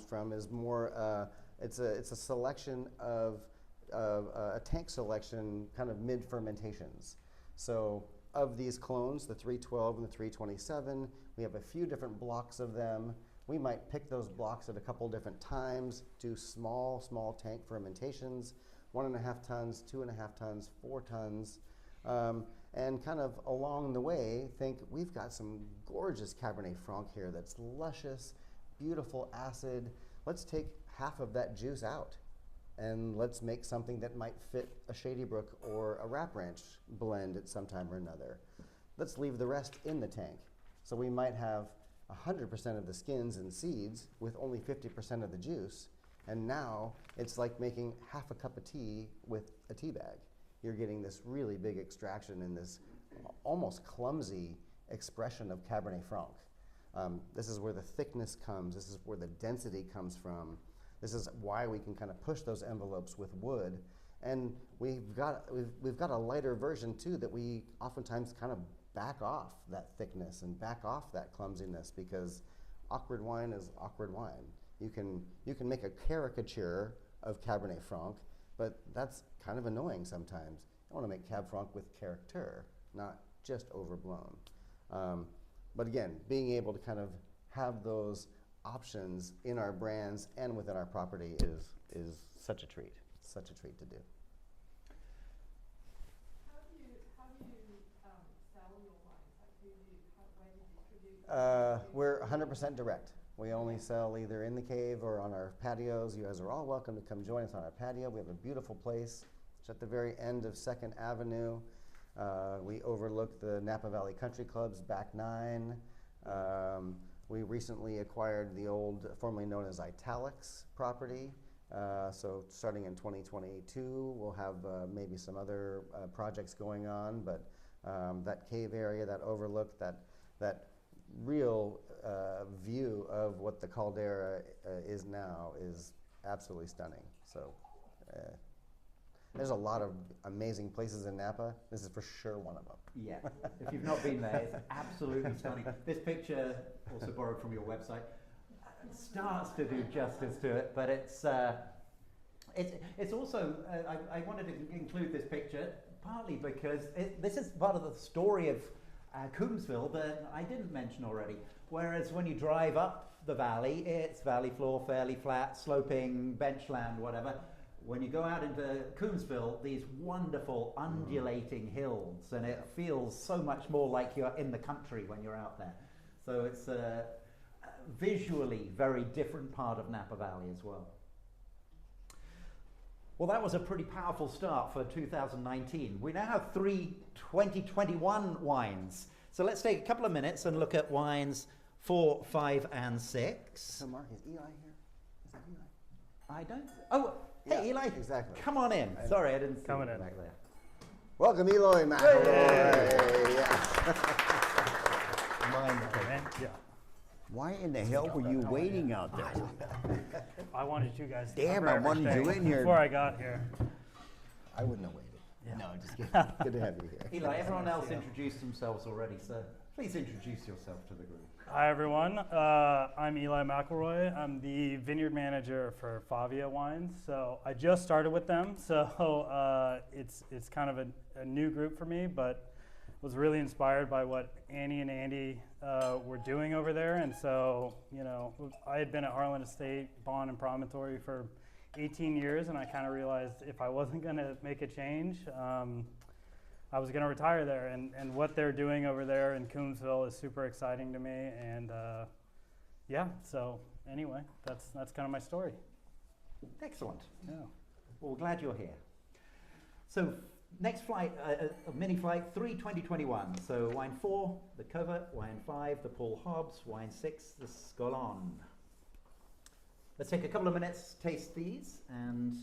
Speaker 3: from is more, it's a selection of a tank selection, kind of mid-fermentations. So of these clones, the 312 and the 327, we have a few different blocks of them. We might pick those blocks at a couple different times, do small tank fermentations, 1.5 tons, 2.5 tons, 4 tons, and kind of along the way think we've got some gorgeous Cabernet Franc here that's luscious, beautiful acid. Let's take half of that juice out and let's make something that might fit a Shady Brook or a Rap Ranch blend at some time or another. Let's leave the rest in the tank. So we might have 100% of the skins and seeds with only 50% of the juice, and now it's like making half a cup of tea with a tea bag. You're getting this really big extraction in this almost clumsy expression of Cabernet Franc. This is where the thickness comes. This is where the density comes from. This is why we can kind of push those envelopes with wood. And we've got a lighter version too that we oftentimes kind of back off that thickness and back off that clumsiness, because awkward wine is awkward wine. You can make a caricature of Cabernet Franc, but that's kind of annoying sometimes. I want to make Cab Franc with character, not just overblown. But again, being able to kind of have those options in our brands and within our property is such a treat to do.
Speaker 5: How do you sell your wines? Like, where do you distribute?
Speaker 3: We're 100% direct. We only sell either in the cave or on our patios. You guys are all welcome to come join us on our patio. We have a beautiful place. It's at the very end of 2nd Avenue. We overlook the Napa Valley Country Club's back 9. We recently acquired the old, formerly known as Italics property. So starting in 2022, we'll have maybe some other projects going on, but that cave area, that overlook, that real view of what the caldera is now is absolutely stunning. So there's a lot of amazing places in Napa. This is for sure one of them.
Speaker 2: Yeah, if you've not been there, it's absolutely stunning. This picture, also borrowed from your website, starts to do justice to it, but it's also, I wanted to include this picture partly because this is part of the story of Coombsville that I didn't mention already. Whereas when you drive up the valley, it's valley floor, fairly flat, sloping, benchland, whatever. When you go out into Coombsville, these wonderful undulating hills, and it feels so much more like you're in the country when you're out there. So it's a visually very different part of Napa Valley as well. Well, that was a pretty powerful start for 2019. We now have 3 2021 wines. So let's take a couple of minutes and look at wines 4, 5, and 6.
Speaker 3: So Mark, is Eli here? Is that Eli?
Speaker 2: I don't. Oh, hey,
Speaker 3: Yeah,
Speaker 2: Eli.
Speaker 3: exactly.
Speaker 2: Come on in. Sorry, I didn't see
Speaker 8: Coming
Speaker 2: you
Speaker 8: in.
Speaker 2: back there.
Speaker 3: Welcome, Eloy McElroy. Yes.
Speaker 8: Yeah.
Speaker 4: Why in the hell were you waiting out there?
Speaker 8: I wanted you guys to
Speaker 4: Damn,
Speaker 8: cover
Speaker 4: I wanted you
Speaker 8: everything
Speaker 4: in here.
Speaker 8: before I got here.
Speaker 3: I wouldn't have waited. No, just kidding. Good to have you here.
Speaker 2: Eli, everyone else introduced themselves already, so please introduce yourself to the group.
Speaker 8: Hi everyone, I'm Eli McElroy. I'm the vineyard manager for Favia Wines. So I just started with them, so it's kind of a new group for me, but was really inspired by what Annie and Andy were doing over there. And so, you know, I had been at Harlan Estate, Bond and Promontory for 18 years, and I kind of realized if I wasn't going to make a change, I was going to retire there. And what they're doing over there in Coombsville is super exciting to me. And yeah, so anyway, that's kind of my story.
Speaker 2: Excellent.
Speaker 8: Yeah.
Speaker 2: Well, we're glad you're here. So next flight, a mini flight, 3 2021. So wine 4, the Covert, wine 5, the Paul Hobbs, wine 6, the Scolon. Let's take a couple of minutes, taste these, and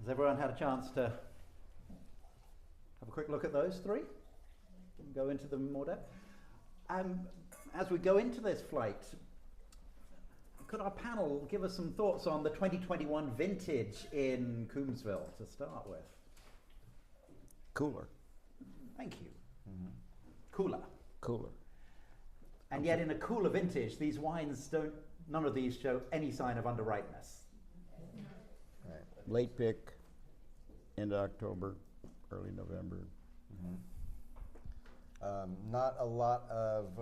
Speaker 2: Has everyone had a chance to have a quick look at those three? And go into them in more depth. As we go into this flight, could our panel give us some thoughts on the 2021 vintage in Coombsville to start with?
Speaker 4: Cooler.
Speaker 2: Thank you. Cooler.
Speaker 4: Cooler.
Speaker 2: And yet in a cooler vintage, these wines none of these show any sign of underripeness.
Speaker 3: Right.
Speaker 4: Late pick, end of October, early November.
Speaker 3: Not a lot of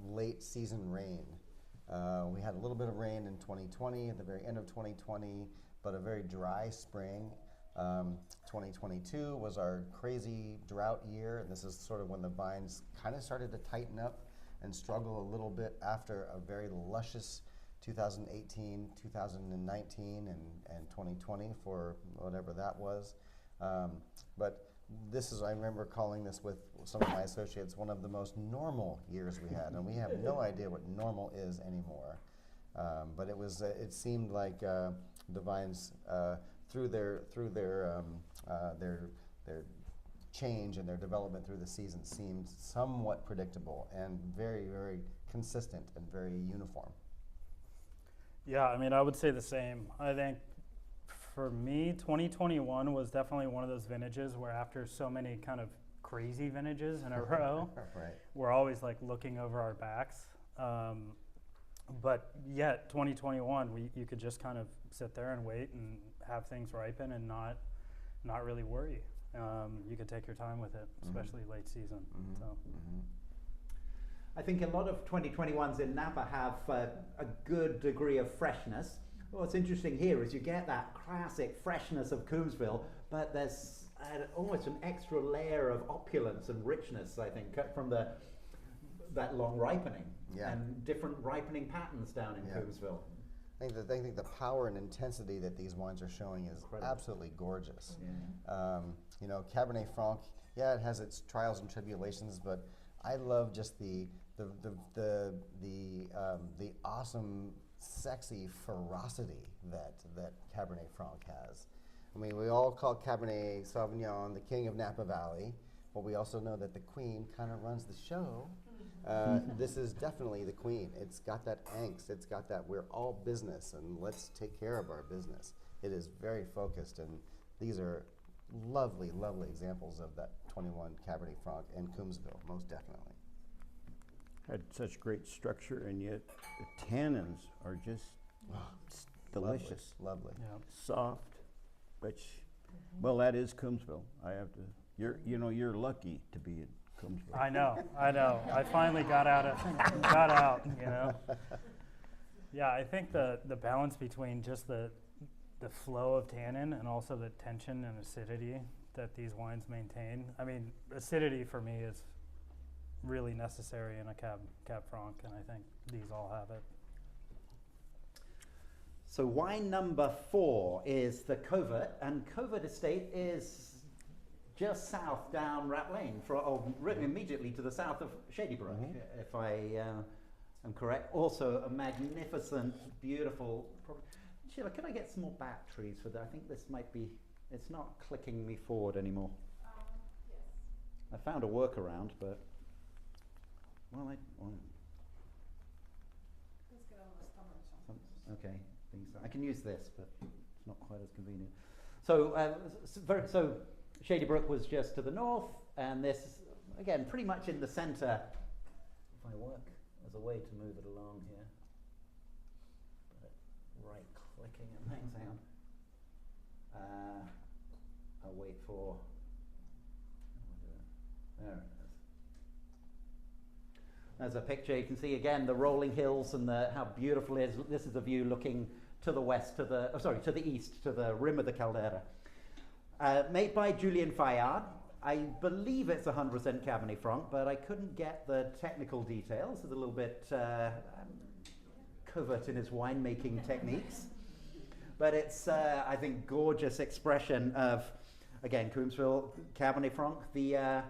Speaker 3: late season rain. We had a little bit of rain in 2020, at the very end of 2020, but a very dry spring. 2022 was our crazy drought year, and this is sort of when the vines kind of started to tighten up and struggle a little bit after a very luscious 2018, 2019, and 2020 for whatever that was. But this is, I remember calling this with some of my associates, one of the most normal years we had, and we have no idea what normal is anymore. But it seemed like the vines, through their change and their development through the season, seemed somewhat predictable and very, very consistent and very uniform.
Speaker 8: Yeah, I mean, I would say the same. I think for me, 2021 was definitely one of those vintages where after so many kind of crazy vintages in a row,
Speaker 3: Right.
Speaker 8: we're always like looking over our backs. But yet 2021, you could just kind of sit there and wait and have things ripen and not really worry. You could take your time with it, especially late season. So.
Speaker 2: I think a lot of 2021s in Napa have a good degree of freshness. What's interesting here is you get that classic freshness of Coombsville, but there's almost an extra layer of opulence and richness, I think, from that long ripening and different ripening patterns down in Coombsville.
Speaker 3: I think the power and intensity that these wines are showing is absolutely gorgeous. You know, Cabernet Franc, it has its trials and tribulations, but I love just the awesome, sexy ferocity that Cabernet Franc has. I mean, we all call Cabernet Sauvignon the king of Napa Valley, but we also know that the queen kind of runs the show. This is definitely the queen. It's got that angst. It's got that we're all business and let's take care of our business. It is very focused, and these are lovely, lovely examples of that 21 Cabernet Franc in Coombsville, most definitely.
Speaker 4: Had such great structure, and yet the tannins are just delicious.
Speaker 3: Lovely.
Speaker 8: Yeah.
Speaker 4: Soft, which, well, that is Coombsville. I have to, you're lucky to be in Coombsville.
Speaker 8: I know. I finally got out, you know. Yeah, I think the balance between just the flow of tannin and also the tension and acidity that these wines maintain. I mean, acidity for me is really necessary in a Cab Franc, and I think these all have it.
Speaker 2: So wine number 4 is the Covert, and Covert Estate is just south down Rat Lane, immediately to the south of Shady Brook, if I am correct. Also a magnificent, beautiful. Sheila, can I get some more batteries for that? I think this might be. It's not clicking me forward anymore.
Speaker 5: Yes.
Speaker 2: I found a workaround, but
Speaker 5: Let's get on the stomach or something.
Speaker 2: okay. I can use this, but it's not quite as convenient. So Shady Brook was just to the north, and this, again, pretty much in the center. If I work as a way to move it along here. But right-clicking and things, hang on. I'll wait for, there it is. There's a picture, you can see again the rolling hills and how beautiful it is. This is a view looking to the west, to the east, to the rim of the caldera. Made by Julien Fayard. I believe it's 100% Cabernet Franc, but I couldn't get the technical details. It's a little bit covert in his winemaking techniques. But it's, I think, gorgeous expression of, again, Coombsville Cabernet Franc. The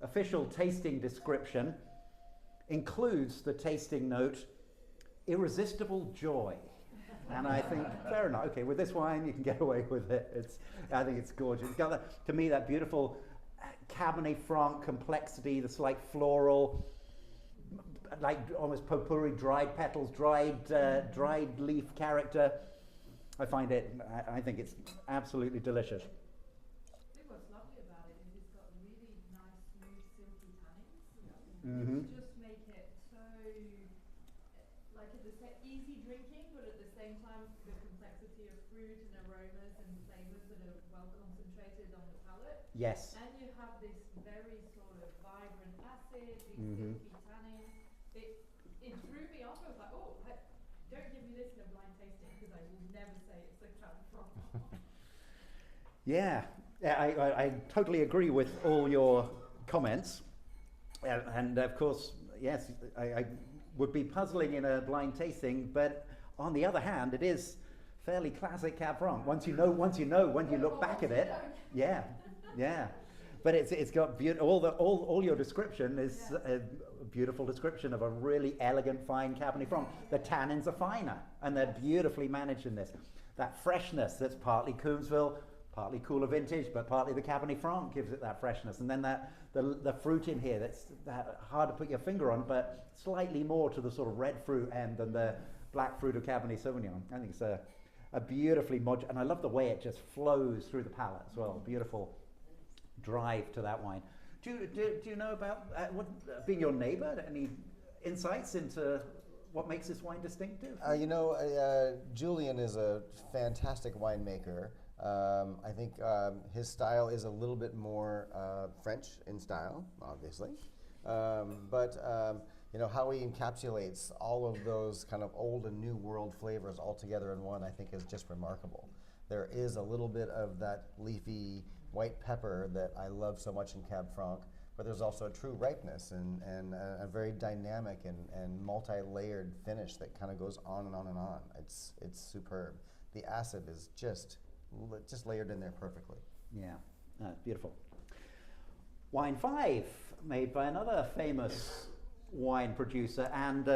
Speaker 2: official tasting description includes the tasting note, irresistible joy. And I think, fair enough. Okay, with this wine, you can get away with it. I think it's gorgeous. It's got that, to me, that beautiful Cabernet Franc complexity, the slight floral, like almost potpourri, dried petals, dried leaf character. I think it's absolutely delicious.
Speaker 5: I think what's lovely about it is it's got really nice, smooth, silky tannins.
Speaker 2: Mm-hmm.
Speaker 5: Which just make it so, like easy drinking, but at the same time, the complexity of fruit and aromas and flavors that are well concentrated on the palate.
Speaker 2: Yes.
Speaker 5: And you have this very sort of vibrant acid, these
Speaker 2: Mm-hmm.
Speaker 5: silky tannins. It threw me off. I was like, oh, don't give me this in a blind tasting because I will never say it's a Cabernet Franc.
Speaker 2: Yeah, I totally agree with all your comments. And of course, yes, I would be puzzling in a blind tasting, but on the other hand, it is fairly classic Cab Franc. Once you look back at it, yeah. But it's got all your description is a beautiful description of a really elegant, fine Cabernet Franc. The tannins are finer, and they're beautifully managed in this. That freshness that's partly Coombsville, partly cooler vintage, but partly the Cabernet Franc gives it that freshness. And then the fruit in here that's hard to put your finger on, but slightly more to the sort of red fruit end than the black fruit of Cabernet Sauvignon. I think it's a beautifully and I love the way it just flows through the palate as well. Beautiful drive to that wine. Do you know about being your neighbor? Any insights into what makes this wine distinctive?
Speaker 3: Julian is a fantastic winemaker. I think his style is a little bit more French in style, obviously. But how he encapsulates all of those kind of old and new world flavors all together in one, I think is just remarkable. There is a little bit of that leafy white pepper that I love so much in Cab Franc, but there's also a true ripeness and a very dynamic and multi-layered finish that kind of goes on and on and on. It's superb. The acid is just layered in there perfectly.
Speaker 2: Yeah, beautiful. Wine 5, made by another famous wine producer and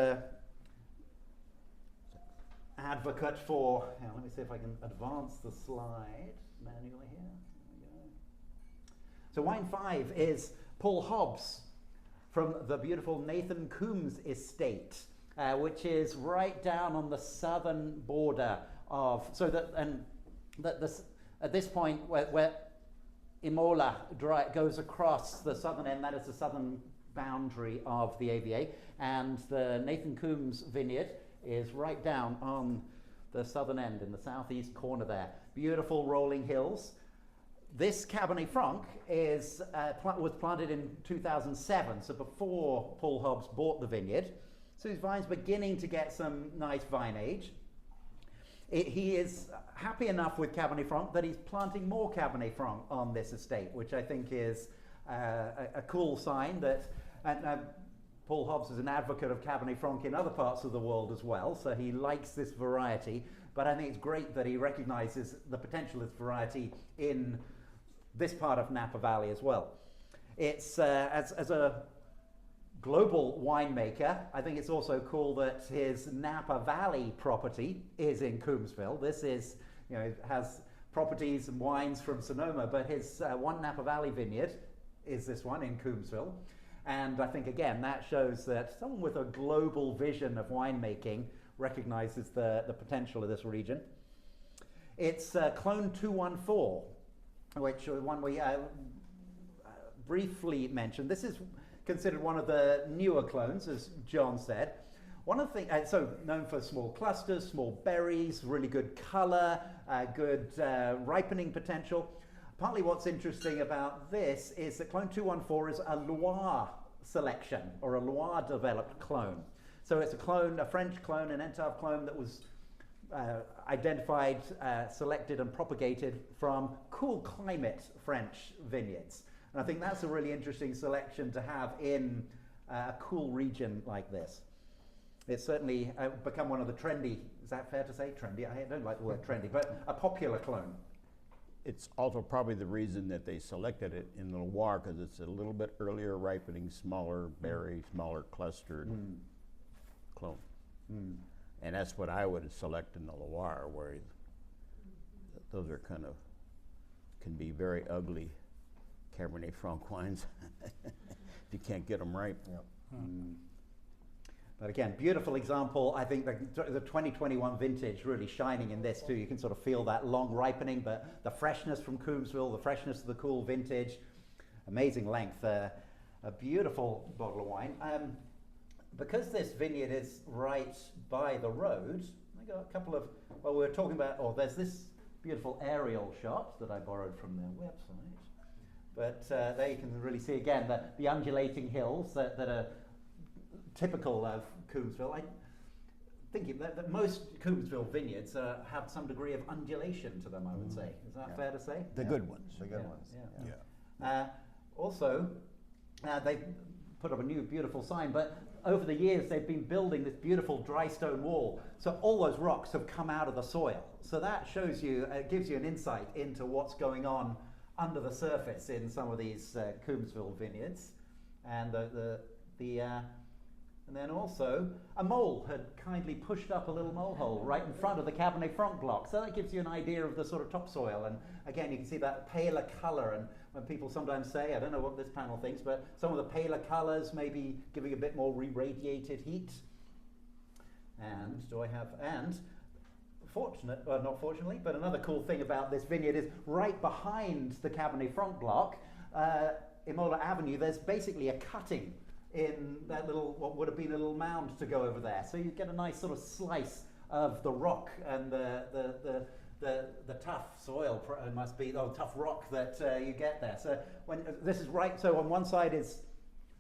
Speaker 2: advocate for, let me see if I can advance the slide manually here. There we go. So Wine 5 is Paul Hobbs from the beautiful Nathan Coombs estate, which is right down on the southern border of, at this point where Imola goes across the southern end, that is the southern boundary of the AVA, and the Nathan Coombs vineyard is right down on the southern end in the southeast corner there. Beautiful rolling hills. This Cabernet Franc was planted in 2007, so before Paul Hobbs bought the vineyard. So his vine's beginning to get some nice vine age. He is happy enough with Cabernet Franc that he's planting more Cabernet Franc on this estate, which I think is a cool sign that Paul Hobbs is an advocate of Cabernet Franc in other parts of the world as well, so he likes this variety. But I think it's great that he recognizes the potential of this variety in this part of Napa Valley as well. It's as a global winemaker, I think it's also cool that his Napa Valley property is in Coombsville. This is, has properties and wines from Sonoma, but his one Napa Valley vineyard is this one in Coombsville. And I think, again, that shows that someone with a global vision of winemaking recognizes the potential of this region. It's Clone 214, which one we briefly mentioned. This is considered one of the newer clones, as John said. One of the things, so known for small clusters, small berries, really good color, good ripening potential. Partly what's interesting about this is that Clone 214 is a Loire selection, or a Loire developed clone. So it's a French clone, an Entav clone that was identified, selected and propagated from cool climate French vineyards. And I think that's a really interesting selection to have in a cool region like this. It's certainly become one of the trendy, is that fair to say, trendy? I don't like the word trendy, but a popular clone.
Speaker 4: It's also probably the reason that they selected it in the Loire, because it's a little bit earlier ripening, smaller berry, smaller clustered clone. And that's what I would select in the Loire, where those are kind of, can be very ugly Cabernet Franc wines if you can't get them right.
Speaker 3: Yep.
Speaker 2: But again, beautiful example. I think the 2021 vintage really shining in this too. You can sort of feel that long ripening, but the freshness from Coombsville, the freshness of the cool vintage, amazing length. A beautiful bottle of wine. Because this vineyard is right by the road, I got a couple of, well, we were talking about, there's this beautiful aerial shot that I borrowed from their website. But there you can really see again the undulating hills that are typical of Coombsville. I think that most Coombsville vineyards have some degree of undulation to them, I would say. Is that fair to say?
Speaker 4: The good ones.
Speaker 3: The good ones.
Speaker 2: Yeah. Also, they put up a new beautiful sign, but over the years they've been building this beautiful dry stone wall. So all those rocks have come out of the soil. So that shows you, gives you an insight into what's going on under the surface in some of these Coombsville vineyards. And and then also a mole had kindly pushed up a little mole hole right in front of the Cabernet Franc block. So that gives you an idea of the sort of topsoil. And again, you can see that paler color. And when people sometimes say, I don't know what this panel thinks, but some of the paler colors may be giving a bit more re-radiated heat. And not fortunately, but another cool thing about this vineyard is right behind the Cabernet Franc block, Imola Avenue, there's basically a cutting in that little, what would have been a little mound to go over there. So you get a nice sort of slice of the rock and the tough soil, tough rock that you get there. So when this is right, so on one side is,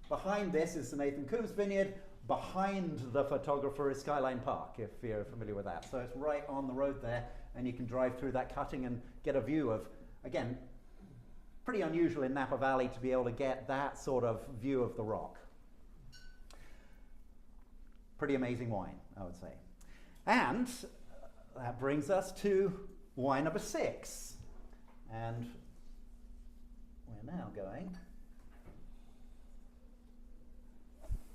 Speaker 2: behind this is the Nathan Coombs vineyard, behind the photographer is Skyline Park, if you're familiar with that. So it's right on the road there, and you can drive through that cutting and get a view of, again, pretty unusual in Napa Valley to be able to get that sort of view of the rock. Pretty amazing wine, I would say. And that brings us to wine number 6. And we're now going.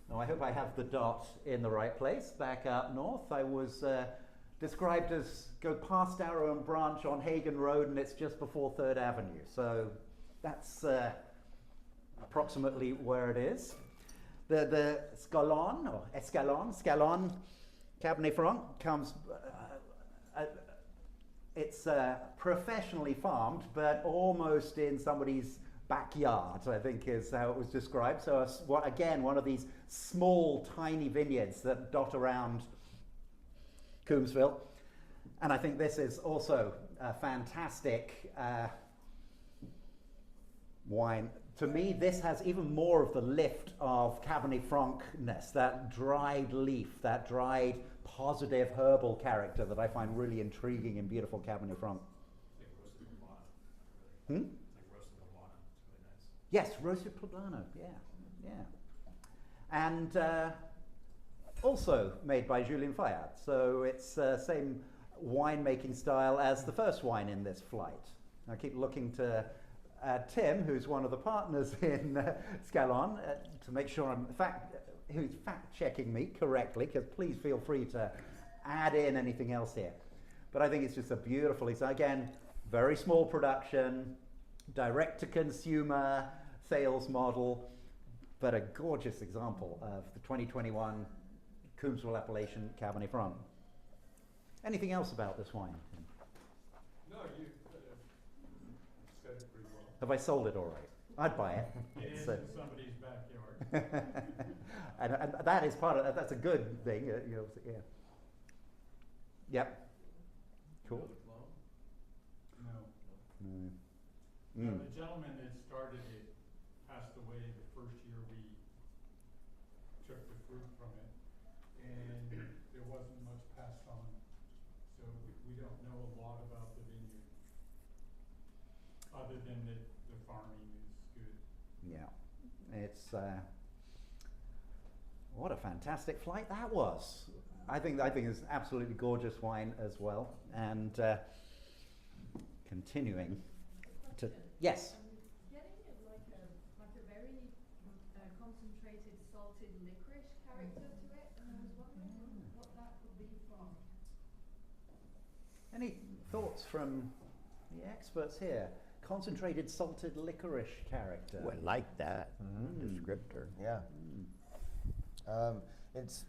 Speaker 2: Now I hope I have the dot in the right place. Back up north, I was described as go past Arrow and Branch on Hagen Road, and it's just before 3rd Avenue. So that's approximately where it is. The Escalon Cabernet Franc comes, it's professionally farmed, but almost in somebody's backyard, I think is how it was described. So again, one of these small, tiny vineyards that dot around Coombsville. And I think this is also a fantastic wine. To me, this has even more of the lift of Cabernet Franc-ness, that dried leaf, that dried, positive herbal character that I find really intriguing in beautiful Cabernet Franc.
Speaker 6: It's like roasted Poblano, really.
Speaker 2: Hmm?
Speaker 6: It's like roasted Poblano. It's really nice.
Speaker 2: Yes, roasted Poblano, yeah. And also made by Julien Fayard. So it's same winemaking style as the first wine in this flight. I keep looking to Tim, who's one of the partners in Scalon, to make sure who's fact-checking me correctly, because please feel free to add in anything else here. But I think it's just a beautiful, again, very small production, direct-to-consumer sales model, but a gorgeous example of the 2021 Coombsville Appellation Cabernet Franc. Anything else about this wine?
Speaker 9: No, you said it pretty well.
Speaker 2: Have I sold it all right? I'd buy it.
Speaker 9: It is
Speaker 2: So-
Speaker 9: in somebody's backyard.
Speaker 2: and that is part of that's a good thing, yeah. Yep. Cool.
Speaker 9: No.
Speaker 2: Mm.
Speaker 9: No,
Speaker 2: Mm.
Speaker 9: the gentleman that started it passed away the first year we took the fruit from it, and there wasn't much passed on. So we don't know a lot about the vineyard, other than that the farming is good.
Speaker 2: Yeah. It's what a fantastic flight that was. I think it's absolutely gorgeous wine as well. And continuing to yes.
Speaker 5: Getting it like a very concentrated salted licorice character to it, and I was wondering what that could be from.
Speaker 2: Any thoughts from the experts here? Concentrated salted licorice character.
Speaker 4: Well, I like that descriptor.
Speaker 3: Yeah. It's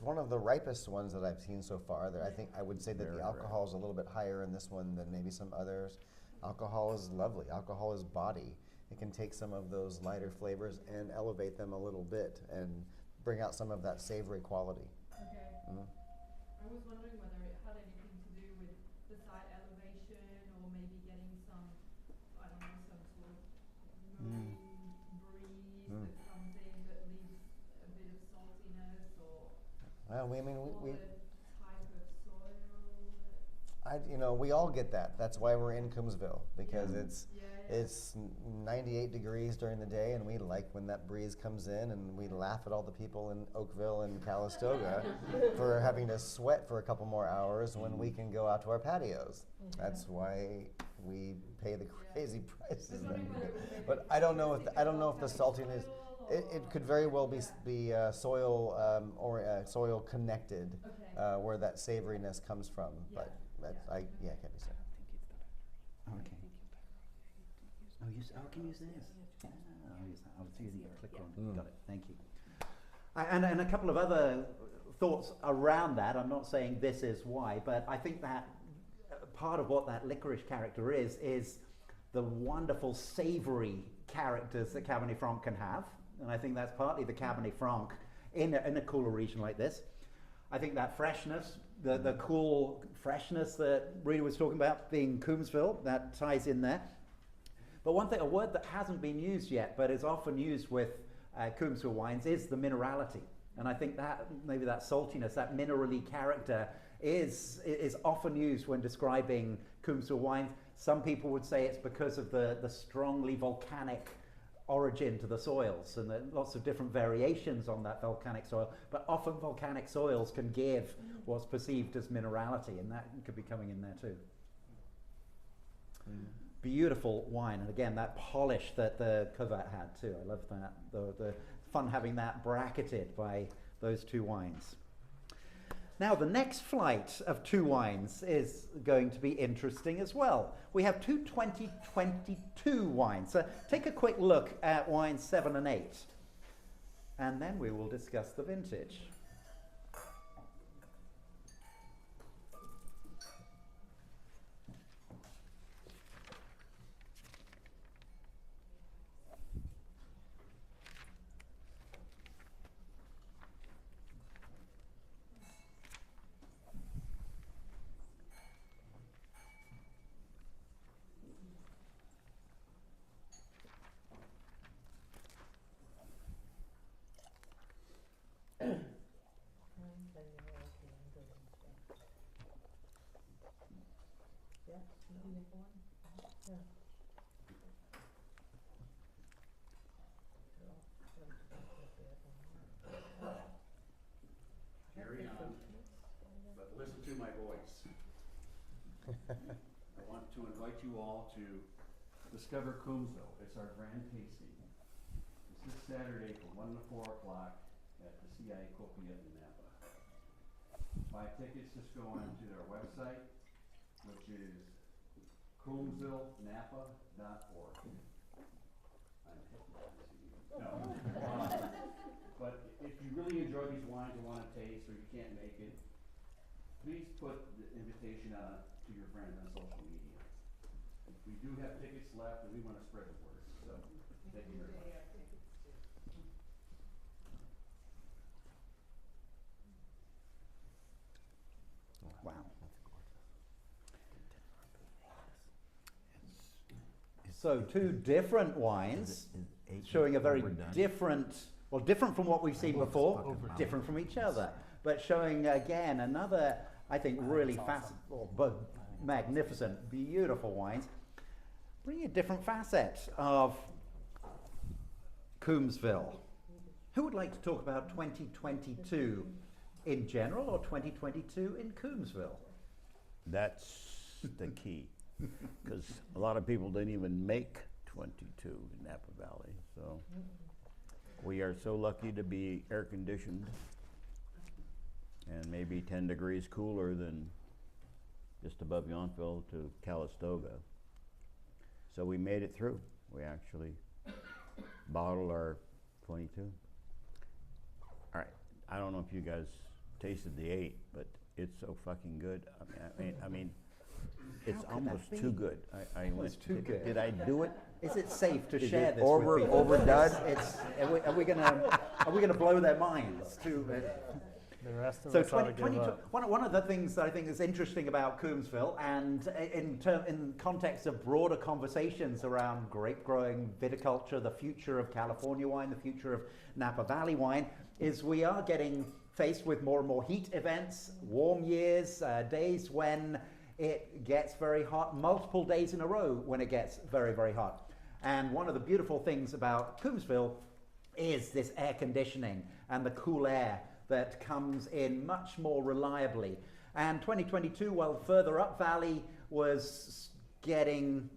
Speaker 3: one of the ripest ones that I've seen so far. I think I would say that the alcohol is a little bit higher in this one than maybe some others. Alcohol is lovely. Alcohol is body. It can take some of those lighter flavors and elevate them a little bit and bring out some of that savory quality.
Speaker 5: Okay. I was wondering whether it had anything to do with the site elevation or maybe getting some, I don't know, some sort of marine breeze that comes in that leaves a bit of saltiness, or
Speaker 3: Well,
Speaker 5: the type of soil
Speaker 3: we all get that. That's why we're in Coombsville, because it's
Speaker 5: yeah.
Speaker 3: 98 degrees during the day, and we like when that breeze comes in, and we laugh at all the people in Oakville and Calistoga for having to sweat for a couple more hours when we can go out to our patios. That's why we pay the crazy prices. But I don't know if the saltiness. It could very well be soil soil connected, where that savoriness comes from. But I can't be certain.
Speaker 2: Okay. Oh, can you use this? I'll use that. I'll see the clicker on. Got it. Thank you. And a couple of other thoughts around that. I'm not saying this is why, but I think that part of what that licorice character is the wonderful savory characters that Cabernet Franc can have. And I think that's partly the Cabernet Franc in a cooler region like this. I think that freshness, the cool freshness that Rita was talking about being Coombsville, that ties in there. But one thing, a word that hasn't been used yet, but is often used with Coombsville wines, is the minerality. And I think that maybe that saltiness, that minerally character is often used when describing Coombsville wines. Some people would say it's because of the strongly volcanic origin to the soils, and there are lots of different variations on that volcanic soil, but often volcanic soils can give what's perceived as minerality, and that could be coming in there too. Beautiful wine, and again that polish that the cuvette had too. I love that, the fun having that bracketed by those two wines. Now the next flight of two wines is going to be interesting as well. We have two 2022 wines. So take a quick look at wines 7 and 8, and then we will discuss the vintage.
Speaker 1: Carry on, but listen to my voice. I want to invite you all to discover Coombsville. It's our grand tasting. It's this Saturday from 1 to 4 o'clock at the CIA Copiat in Napa. Buy tickets, just go on to their website, which is coombsvillenapa.org. I'm hypnotizing you. No. But if you really enjoy these wines and want to taste, or you can't make it, please put the invitation out to your friends on social media. We do have tickets left, and we want to spread the word. So, thank you very much.
Speaker 2: Wow. So two different wines showing a very different, well, different from what we've seen before, different from each other, but showing again another, I think, really magnificent, beautiful wines, bringing a different facet of Coombsville. Who would like to talk about 2022 in general, or 2022 in Coombsville?
Speaker 4: That's the key, because a lot of people didn't even make 22 in Napa Valley. So we are so lucky to be air conditioned and maybe 10 degrees cooler than just above Yountville to Calistoga. So we made it through. We actually bottled our 22. All right, I don't know if you guys tasted the 8, but it's so fucking good. I mean, it's
Speaker 2: could that
Speaker 4: almost
Speaker 2: be?
Speaker 4: too good. I went,
Speaker 2: too good.
Speaker 4: Did I do it?
Speaker 2: Is it safe to
Speaker 4: Is
Speaker 2: share
Speaker 4: it
Speaker 2: this
Speaker 4: over-
Speaker 2: with people?
Speaker 4: overdone?
Speaker 2: Are we gonna blow their minds to?
Speaker 8: The rest of
Speaker 2: So
Speaker 8: us ought to give up.
Speaker 2: one of the things that I think is interesting about Coombsville, and in context of broader conversations around grape growing, viticulture, the future of California wine, the future of Napa Valley wine, is we are getting faced with more and more heat events, warm years, days when it gets very hot, multiple days in a row when it gets very, very hot. And one of the beautiful things about Coombsville is this air conditioning and the cool air that comes in much more reliably. And 2022, while further up valley was getting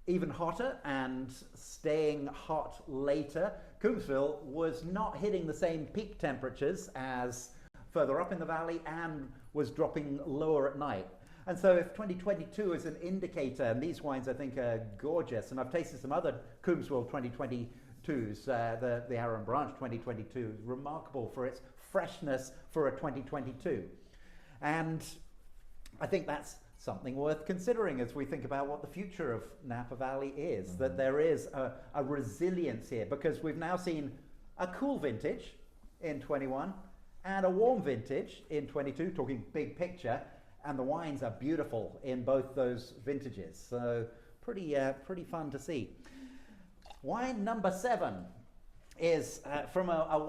Speaker 2: even hotter and staying hot later, Coombsville was not hitting the same peak temperatures as further up in the valley and was dropping lower at night. And so if 2022 is an indicator, and these wines I think are gorgeous, and I've tasted some other Coombsville 2022s, the Aaron Branch 2022 is remarkable for its freshness for a 2022. And I think that's something worth considering as we think about what the future of Napa Valley is, that there is a resilience here, because we've now seen a cool vintage in 21 and a warm vintage in 22, talking big picture, and the wines are beautiful in both those vintages. So pretty fun to see. Wine number 7 is from a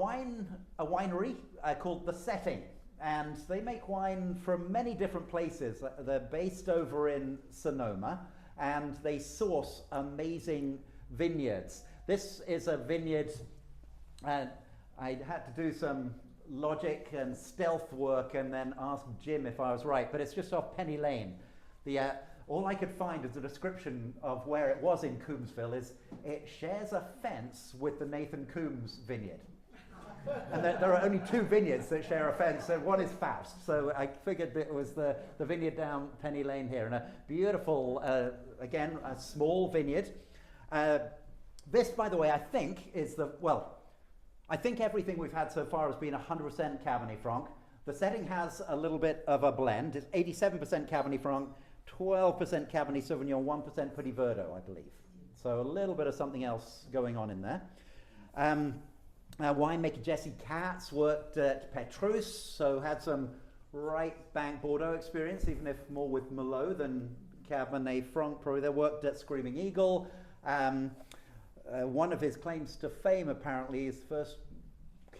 Speaker 2: winery called The Setting. And they make wine from many different places. They're based over in Sonoma, and they source amazing vineyards. This is a vineyard, I had to do some logic and stealth work and then ask Jim if I was right, but it's just off Penny Lane. All I could find as a description of where it was in Coombsville is it shares a fence with the Nathan Coombs vineyard. And there are only 2 vineyards that share a fence, so one is Faust. So I figured it was the vineyard down Penny Lane here, and a beautiful, again, a small vineyard. This, by the way, I think is I think everything we've had so far has been 100% Cabernet Franc. The Setting has a little bit of a blend. It's 87% Cabernet Franc, 12% Cabernet Sauvignon, 1% Petit Verdot, I believe. So a little bit of something else going on in there. Winemaker Jesse Katz worked at Petrus, so had some right bank Bordeaux experience, even if more with Merlot than Cabernet Franc. Probably they worked at Screaming Eagle. One of his claims to fame, apparently, is first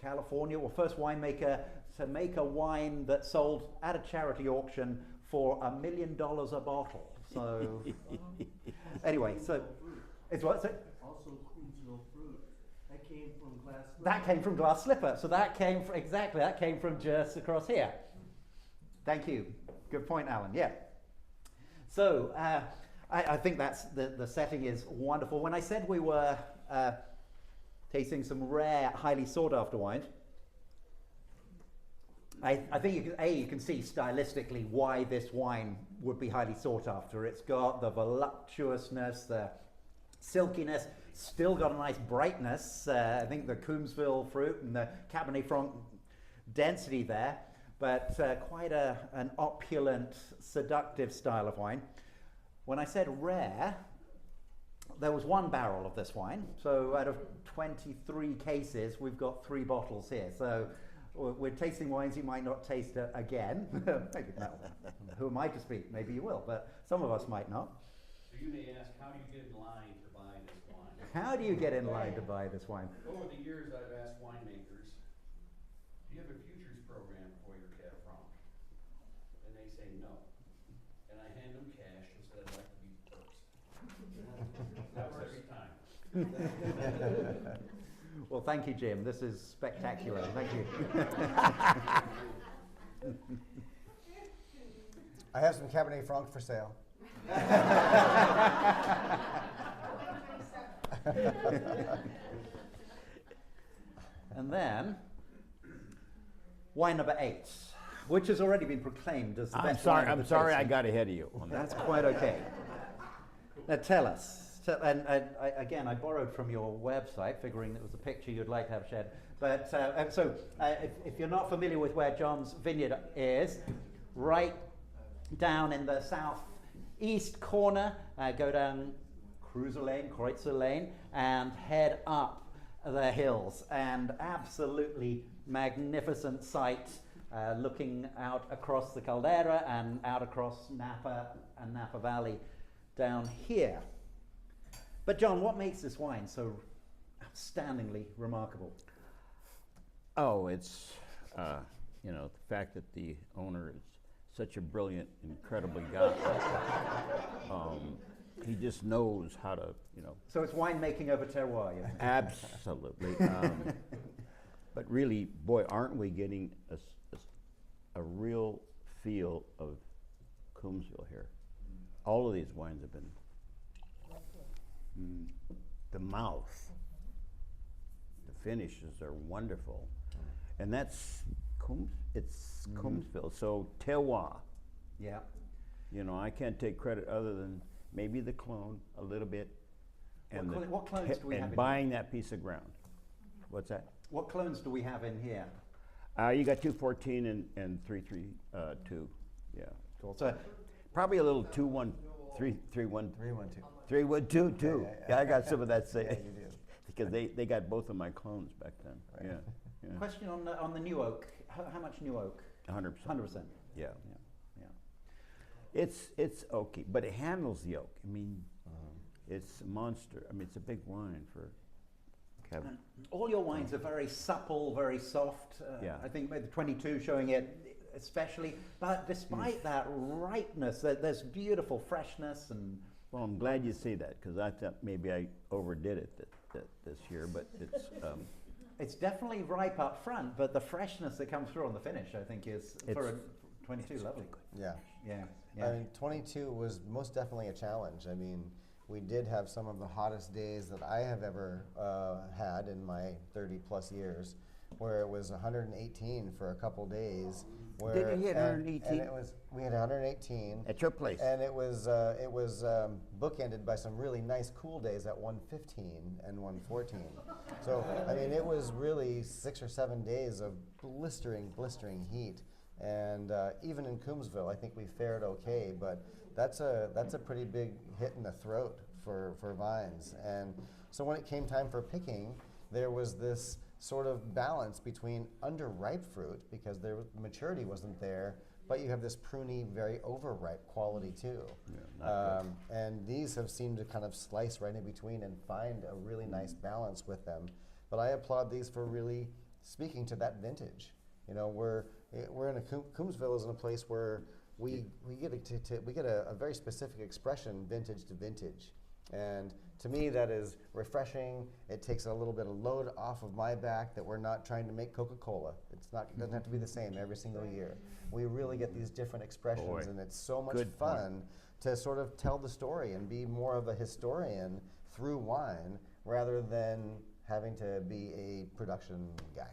Speaker 2: winemaker to make a wine that sold at a charity auction for $1 million a bottle. So, anyway, so it's what?
Speaker 10: Also, Coombsville fruit. That came from Glass Slipper.
Speaker 2: That came from Glass Slipper. So that came from, that came from just across here. Thank you. Good point, Alan. Yeah. So I think that's the setting is wonderful. When I said we were tasting some rare, highly sought after wines, I think you can see stylistically why this wine would be highly sought after. It's got the voluptuousness, the silkiness, still got a nice brightness. I think the Coombsville fruit and the Cabernet Franc density there, but quite an opulent, seductive style of wine. When I said rare, there was 1 barrel of this wine. So out of 23 cases, we've got 3 bottles here. So we're tasting wines you might not taste again. Maybe not. Who am I to speak? Maybe you will, but some of us might not.
Speaker 1: So you may ask, how do you get in line to buy this wine?
Speaker 2: How do you get in line to buy this wine?
Speaker 1: Over the years, I've asked winemakers, do you have a futures program for your Cab Franc? And they say no. And I hand them cash and said I'd like to be first. That works every time.
Speaker 2: Well, thank you, Jim. This is spectacular. Thank you.
Speaker 3: I have some Cabernet Franc for sale.
Speaker 2: And then, wine number 8. which has already been proclaimed as the
Speaker 4: I'm
Speaker 2: best
Speaker 4: sorry.
Speaker 2: wine of
Speaker 4: I'm
Speaker 2: the
Speaker 4: sorry. I
Speaker 2: tasting.
Speaker 4: got ahead of you on that.
Speaker 2: That's quite okay. Now tell us, again, I borrowed from your website, figuring it was a picture you'd like to have shared. But if you're not familiar with where John's vineyard is, right down in the southeast corner, go down Kreutzer Lane, and head up the hills. And absolutely magnificent sight, looking out across the Caldera and out across Napa and Napa Valley down here. But John, what makes this wine so outstandingly remarkable?
Speaker 4: Oh, it's the fact that the owner is such a brilliant, incredibly guy. He just knows how to,
Speaker 2: So it's winemaking over terroir, you think?
Speaker 4: Absolutely. But really, boy, aren't we getting a real feel of Coombsville here? All of these wines have been the mouth, the finishes are wonderful, and that's Coombsville. So terroir.
Speaker 2: Yeah.
Speaker 4: I can't take credit other than maybe the clone a little bit, and
Speaker 2: What clones do we have in
Speaker 4: buying that piece of ground. What's that?
Speaker 2: What clones do we have in here?
Speaker 4: You got 214 and 332. Yeah.
Speaker 2: Cool. So,
Speaker 4: Probably a little 21331.
Speaker 3: 312.
Speaker 4: 312 too. Yeah, I got some of that
Speaker 3: Yeah,
Speaker 4: say
Speaker 3: you do.
Speaker 4: because they got both of my clones back then.
Speaker 3: Right.
Speaker 4: Yeah.
Speaker 2: question on the new oak. How much new oak?
Speaker 4: 100%.
Speaker 2: 100%.
Speaker 4: Yeah.
Speaker 2: Yeah.
Speaker 4: It's okay, but it handles the oak. I mean, it's a monster. I mean, it's a big wine for Kevin.
Speaker 2: All your wines are very supple, very soft.
Speaker 4: Yeah.
Speaker 2: I think maybe the 22 showing it especially. But despite that ripeness, there's beautiful freshness and.
Speaker 4: Well, I'm glad you say that because I thought maybe I overdid it this year, but it's.
Speaker 2: It's definitely ripe up front, but the freshness that comes through on the finish, I think, is for a 22 lovely.
Speaker 3: Yeah.
Speaker 2: Yeah.
Speaker 3: I mean, 22 was most definitely a challenge. I mean, we did have some of the hottest days that I have ever had in my 30 plus years, where it was 118 for a couple days. Where
Speaker 4: Did you hit 118?
Speaker 3: And we had 118
Speaker 4: At your place.
Speaker 3: and it was bookended by some really nice cool days at 115 and 114. So I mean, it was really 6 or 7 days of blistering heat. And even in Coombsville, I think we fared okay, but that's a pretty big hit in the throat for vines. And so when it came time for picking, there was this sort of balance between underripe fruit, because the maturity wasn't there, but you have this pruny, very overripe quality too. And these have seemed to kind of slice right in between and find a really nice balance with them. But I applaud these for really speaking to that vintage. We're in Coombsville is in a place where we get a very specific expression, vintage to vintage. And to me, that is refreshing. It takes a little bit of load off of my back that we're not trying to make Coca-Cola. It doesn't have to be the same every single year. We really get these different expressions,
Speaker 4: Boy,
Speaker 3: and it's so much
Speaker 4: good
Speaker 3: fun to sort of tell the story and be more of a historian through wine rather than having to be a production guy.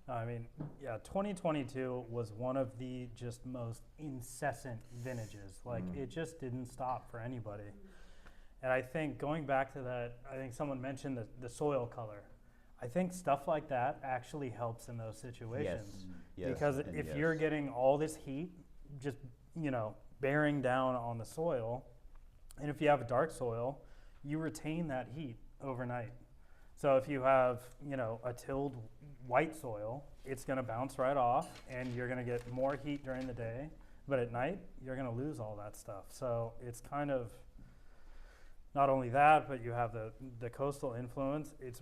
Speaker 8: No, I mean, yeah, 2022 was one of the just most incessant vintages. Like, it just didn't stop for anybody. And I think going back to that, I think someone mentioned the soil color. I think stuff like that actually helps in those situations.
Speaker 4: Yes,
Speaker 8: Because
Speaker 4: and
Speaker 8: if
Speaker 4: yes.
Speaker 8: you're getting all this heat just, bearing down on the soil, and if you have a dark soil, you retain that heat overnight. So if you have, a tilled white soil, it's going to bounce right off, and you're going to get more heat during the day. But at night, you're going to lose all that stuff. So it's kind of not only that, but you have the coastal influence. It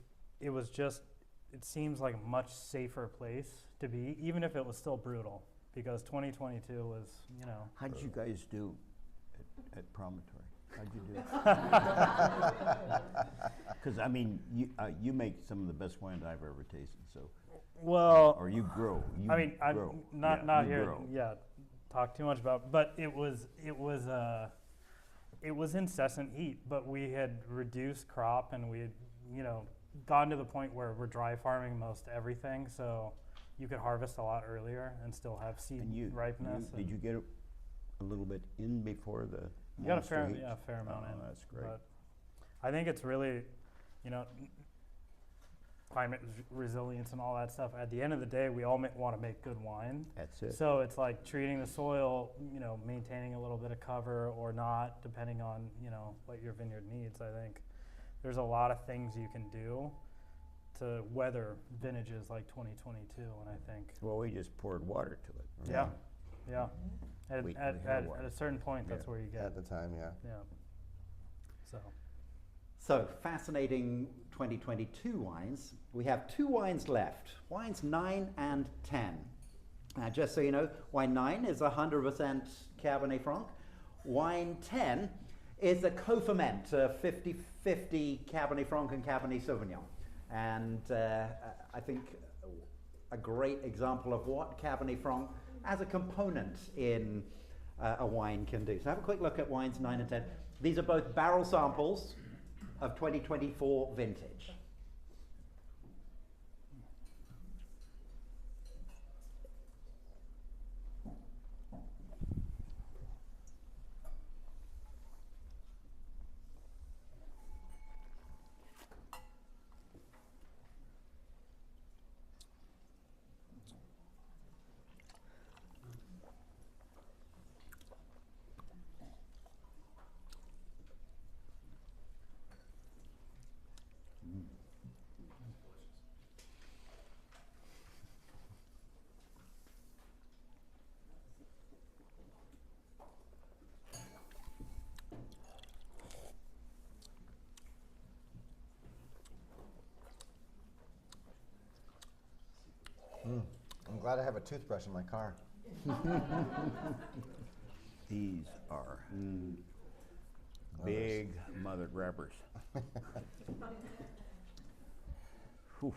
Speaker 8: seems like a much safer place to be, even if it was still brutal, because 2022 was,
Speaker 4: How did you guys do at Promontory? How'd you do? Because I mean, you make some of the best wines I've ever tasted. So,
Speaker 8: well,
Speaker 4: or you grow.
Speaker 8: I'm
Speaker 4: grow.
Speaker 8: not
Speaker 4: Yeah, you
Speaker 8: here.
Speaker 4: grow.
Speaker 8: Yeah, talk too much about. But it was incessant heat. But we had reduced crop, and we had gotten to the point where we're dry farming most everything. So you could harvest a lot earlier and still have seed
Speaker 4: And
Speaker 8: ripeness.
Speaker 4: did you get a little bit in before the
Speaker 8: You got a
Speaker 4: monster heat?
Speaker 8: fair amount in.
Speaker 4: That's great.
Speaker 8: But I think it's really, you know, climate resilience and all that stuff. At the end of the day, we all want to make good wine.
Speaker 4: That's it.
Speaker 8: So it's like treating the soil, you know, maintaining a little bit of cover or not, depending on, you know, what your vineyard needs. I think there's a lot of things you can do to weather vintages like 2022, and I think.
Speaker 4: Well, we just poured water to it.
Speaker 8: Yeah. At,
Speaker 4: We
Speaker 8: at,
Speaker 4: had
Speaker 8: at,
Speaker 4: water.
Speaker 8: at a certain point, that's where you get.
Speaker 3: At the time, yeah.
Speaker 8: Yeah.
Speaker 2: So, fascinating 2022 wines. We have 2 wines left, wines 9 and 10. Just so you know, wine 9 is 100% Cabernet Franc. Wine 10 is a co-ferment, 50-50 Cabernet Franc and Cabernet Sauvignon. And I think a great example of what Cabernet Franc as a component in a wine can do. So have a quick look at wines 9 and 10. These are both barrel samples of 2024 vintage.
Speaker 3: I'm glad I have a toothbrush in my car.
Speaker 4: These are big mother grabbers. Whew.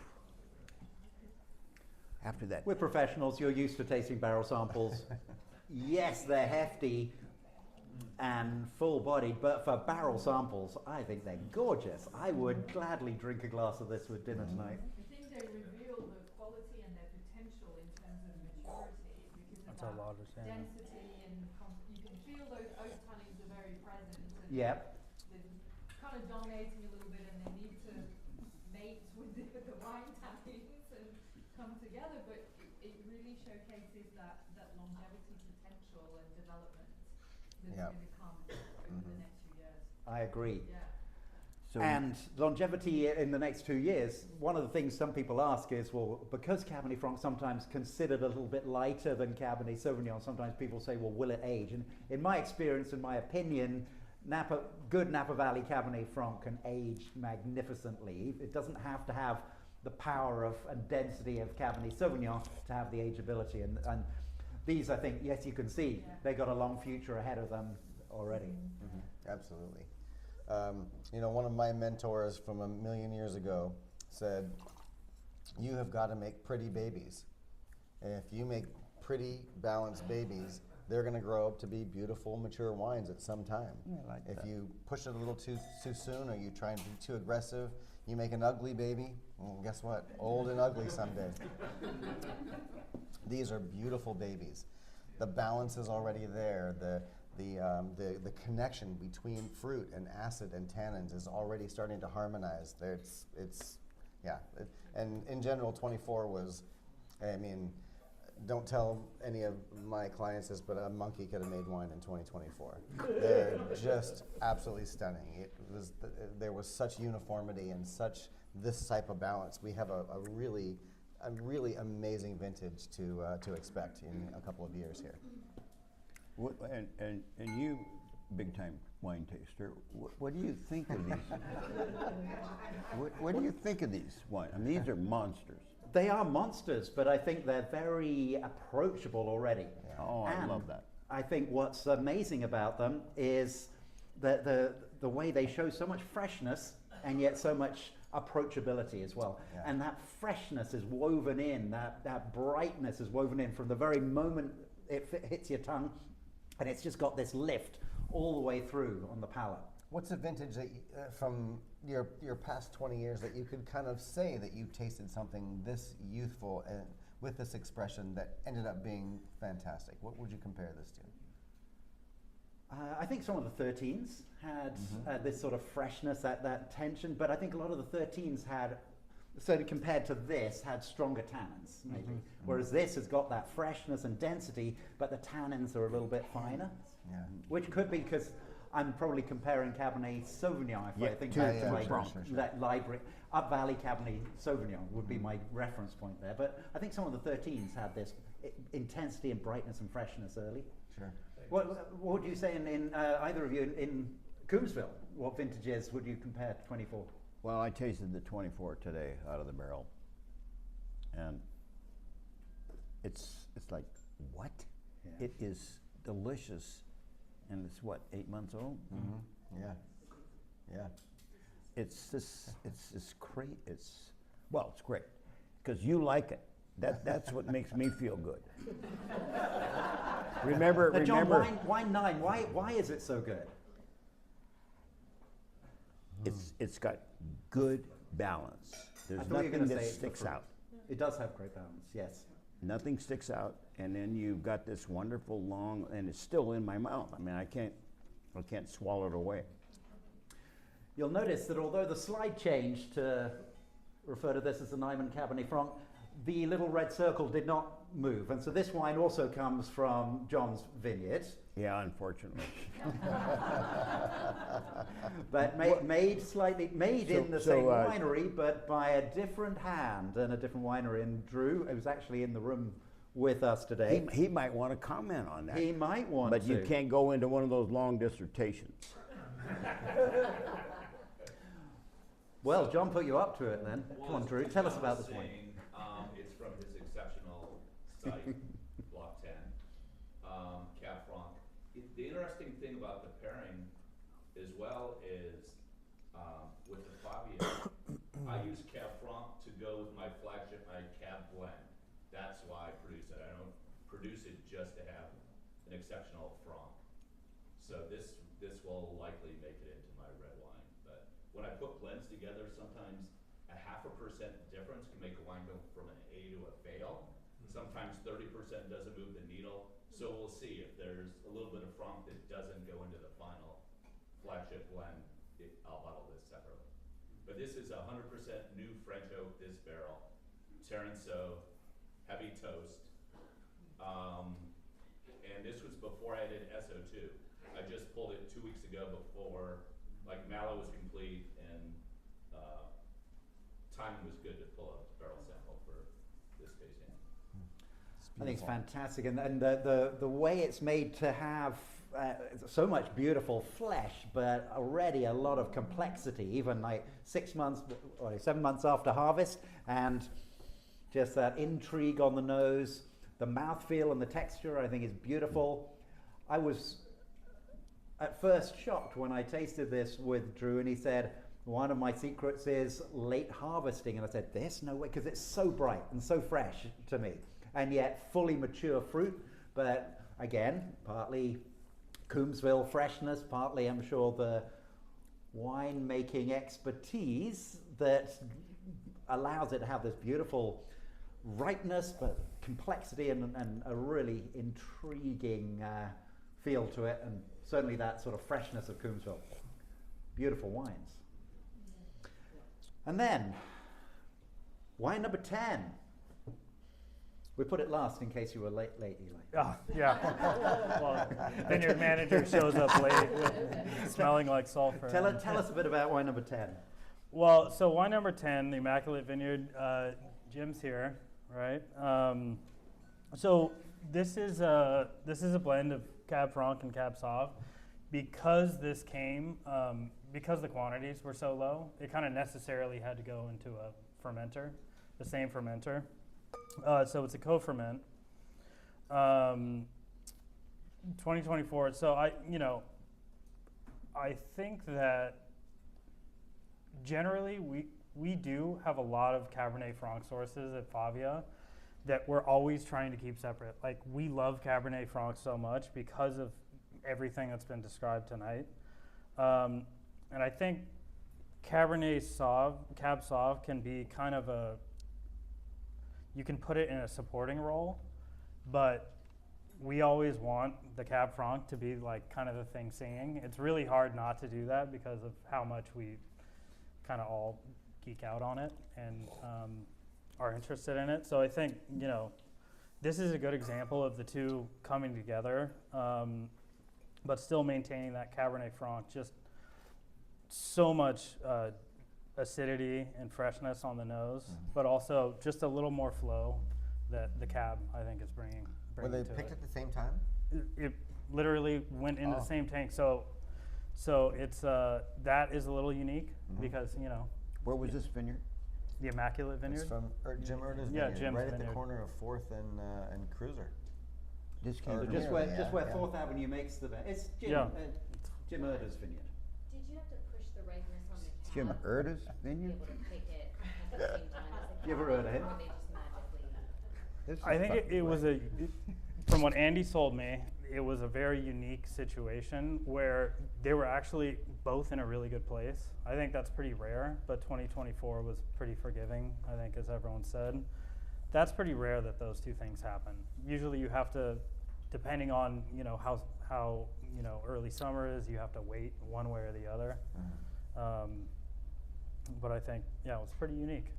Speaker 4: After that,
Speaker 2: We're professionals, you're used to tasting barrel samples. Yes, they're hefty and full-bodied, but for barrel samples, I think they're gorgeous. I would gladly drink a glass of this with dinner tonight.
Speaker 5: I think they reveal the quality and their potential in terms of maturity because
Speaker 8: That's
Speaker 5: of
Speaker 8: a lot
Speaker 5: that
Speaker 8: of saying.
Speaker 5: density and you can feel those oak tannins are very present. And
Speaker 2: Yep.
Speaker 5: they're kind of dominating a little bit and they need to mate with the wine tannins and come together, but it really showcases that longevity potential and development that's
Speaker 3: Yep.
Speaker 5: going to come over the next few years.
Speaker 2: I agree.
Speaker 5: Yeah.
Speaker 4: so
Speaker 2: And longevity in the next 2 years, one of the things some people ask is, well, because Cabernet Franc sometimes considered a little bit lighter than Cabernet Sauvignon, sometimes people say, well, will it age? And in my experience, in my opinion, good Napa Valley Cabernet Franc can age magnificently. It doesn't have to have the power of and density of Cabernet Sauvignon to have the ageability. And these, I think, yes, you can see, they got a long future ahead of them already.
Speaker 3: Absolutely. You know, one of my mentors from a million years ago said, you have got to make pretty babies. And if you make pretty, balanced babies, they're going to grow up to be beautiful, mature wines at some time.
Speaker 4: I like
Speaker 3: If
Speaker 4: that.
Speaker 3: you push it a little too soon or you try and be too aggressive, you make an ugly baby, well, guess what? Old and ugly someday. These are beautiful babies. The balance is already there. The connection between fruit and acid and tannins is already starting to harmonize. And in general, 24 was, I mean, don't tell any of my clients this, but a monkey could have made wine in 2024. They're just absolutely stunning. There was such uniformity and such this type of balance. We have a really amazing vintage to expect in a couple of years here.
Speaker 4: And you, big time wine taster, what do you think of these? What do you think of these wines? I mean, these are monsters.
Speaker 2: They are monsters, but I think they're very approachable already.
Speaker 4: Oh, I
Speaker 2: And
Speaker 4: love that.
Speaker 2: I think what's amazing about them is the way they show so much freshness and yet so much approachability as well.
Speaker 3: Yeah.
Speaker 2: And that freshness is woven in, that brightness is woven in from the very moment it hits your tongue, and it's just got this lift all the way through on the palate.
Speaker 3: What's a vintage that from your past 20 years that you could kind of say that you tasted something this youthful and with this expression that ended up being fantastic? What would you compare this to?
Speaker 2: I think some of the 13s had this sort of freshness, that tension, but I think a lot of the 13s had, certainly compared to this, had stronger tannins, maybe. Whereas this has got that freshness and density, but the tannins are a little bit finer.
Speaker 3: Yeah.
Speaker 2: Which could be because I'm probably comparing Cabernet Sauvignon, if I think
Speaker 3: to-
Speaker 2: back to
Speaker 3: yeah,
Speaker 2: my
Speaker 3: sure.
Speaker 2: that library. Up Valley Cabernet Sauvignon would be my reference point there. But I think some of the 13s had this intensity and brightness and freshness early.
Speaker 3: Sure.
Speaker 2: What would you say in either of you in Coombsville? What vintages would you compare to 24?
Speaker 4: Well, I tasted the 24 today out of the barrel, and it's like, what?
Speaker 2: Yeah.
Speaker 4: It is delicious, and it's what, 8 months old?
Speaker 3: Yeah. Yeah.
Speaker 4: It's great. It's great because you like it. That's what makes me feel good. remember.
Speaker 2: John, wine 9. Why is it so good?
Speaker 4: It's got good balance. There's
Speaker 2: I thought you were
Speaker 4: nothing
Speaker 2: gonna
Speaker 4: that
Speaker 2: say it's the
Speaker 4: sticks
Speaker 2: fruit.
Speaker 4: out.
Speaker 2: It does have great balance. Yes.
Speaker 4: Nothing sticks out, and then you've got this wonderful long, and it's still in my mouth. I mean, I can't swallow it away.
Speaker 2: You'll notice that although the slide changed to refer to this as the Nyman Cabernet Franc, the little red circle did not move. And so this wine also comes from John's vineyard.
Speaker 4: Yeah, unfortunately.
Speaker 2: But made in the
Speaker 4: So,
Speaker 2: same winery, but by a different hand and a different winery. And Drew, who was actually in the room with us today,
Speaker 4: He might want to comment on that.
Speaker 2: he might want
Speaker 4: But
Speaker 2: to.
Speaker 4: you can't go into one of those long dissertations.
Speaker 2: Well, John put you up to it then.
Speaker 11: Well,
Speaker 2: Come on,
Speaker 11: as
Speaker 2: Drew, tell us
Speaker 11: John
Speaker 2: about
Speaker 11: was
Speaker 2: this wine.
Speaker 11: saying, it's from his exceptional site, Block 10, Cab Franc. The interesting thing about the pairing as well is with the Fabia, I use Cab Franc to go with my flagship, my Cab blend. That's why I produce it. I don't produce it just to have an exceptional Franc. So this will likely make it into my red wine. But when I put blends together, sometimes a 0.5% difference can make a wine go from an A to a fail. Sometimes 30% doesn't move the needle. So we'll see if there's a little bit of Franc that doesn't go into the final flagship blend. I'll bottle this separately. But this is 100% new French oak, this barrel. Terenceau, heavy toast. And this was before I did SO2. I just pulled it 2 weeks ago before, like, Mallow was complete and timing was good to pull a barrel sample for this tasting.
Speaker 2: I think it's fantastic, and the way it's made to have so much beautiful flesh, but already a lot of complexity, even like 7 months after harvest, and just that intrigue on the nose, the mouthfeel and the texture, I think is beautiful. I was at first shocked when I tasted this with Drew, and he said, one of my secrets is late harvesting, and I said, there's no way, because it's so bright and so fresh to me. And yet fully mature fruit, but again, partly Coombsville freshness, partly I'm sure the winemaking expertise that allows it to have this beautiful ripeness, but complexity and a really intriguing feel to it, and certainly that sort of freshness of Coombsville. Beautiful wines. And then, wine number 10. We put it last in case you were late, Eli.
Speaker 8: Oh, yeah. Well, vineyard manager shows up late, smelling like sulfur.
Speaker 2: Tell us a bit about wine number 10.
Speaker 8: Well, so wine number 10, the Immaculate Vineyard, Jim's here, right? So this is a blend of Cab Franc and Cab Sauv. Because this came, because the quantities were so low, it kind of necessarily had to go into a fermenter, the same fermenter. So it's a co-ferment. 2024. So I think that generally we do have a lot of Cabernet Franc sources at Favia that we're always trying to keep separate. Like, we love Cabernet Franc so much because of everything that's been described tonight. And I think Cab Sauv can be kind of you can put it in a supporting role, but we always want the Cab Franc to be like kind of the thing singing. It's really hard not to do that because of how much we kind of all geek out on it and are interested in it. So I think, you know, this is a good example of the two coming together, but still maintaining that Cabernet Franc, just so much acidity and freshness on the nose, but also just a little more flow that the Cab, I think, is bringing
Speaker 3: Were they
Speaker 8: to
Speaker 3: picked
Speaker 8: it.
Speaker 3: at the same time?
Speaker 8: It literally went into the same tank. So it's that is a little unique because, you know,
Speaker 4: Where was this vineyard?
Speaker 8: the Immaculate Vineyard.
Speaker 3: It's from Jim Erda's
Speaker 8: Yeah,
Speaker 3: vineyard,
Speaker 8: Jim's
Speaker 3: right at the
Speaker 8: vineyard.
Speaker 3: corner of 4th and Cruiser.
Speaker 4: This came
Speaker 3: Or
Speaker 4: from
Speaker 2: Just
Speaker 3: Yeah,
Speaker 2: where,
Speaker 3: yeah,
Speaker 2: just where
Speaker 3: yeah.
Speaker 2: 4th Avenue makes the, it's Jim,
Speaker 8: Yeah.
Speaker 2: Jim Erda's vineyard.
Speaker 7: Did you have to push the ripeness on the cab?
Speaker 4: Jim Erda's
Speaker 7: To be
Speaker 4: vineyard?
Speaker 7: able to pick it at the same time as the
Speaker 2: You ever
Speaker 7: cab,
Speaker 2: heard of him?
Speaker 7: or they just magically?
Speaker 4: This
Speaker 8: I
Speaker 4: is
Speaker 8: think
Speaker 4: fucking
Speaker 8: it was
Speaker 4: great.
Speaker 8: from what Andy told me, it was a very unique situation where they were actually both in a really good place. I think that's pretty rare, but 2024 was pretty forgiving, I think, as everyone said. That's pretty rare that those two things happen. Usually you have to, depending on, you know, how you know, early summer is, you have to wait one way or the other. But I think, yeah, it was pretty unique.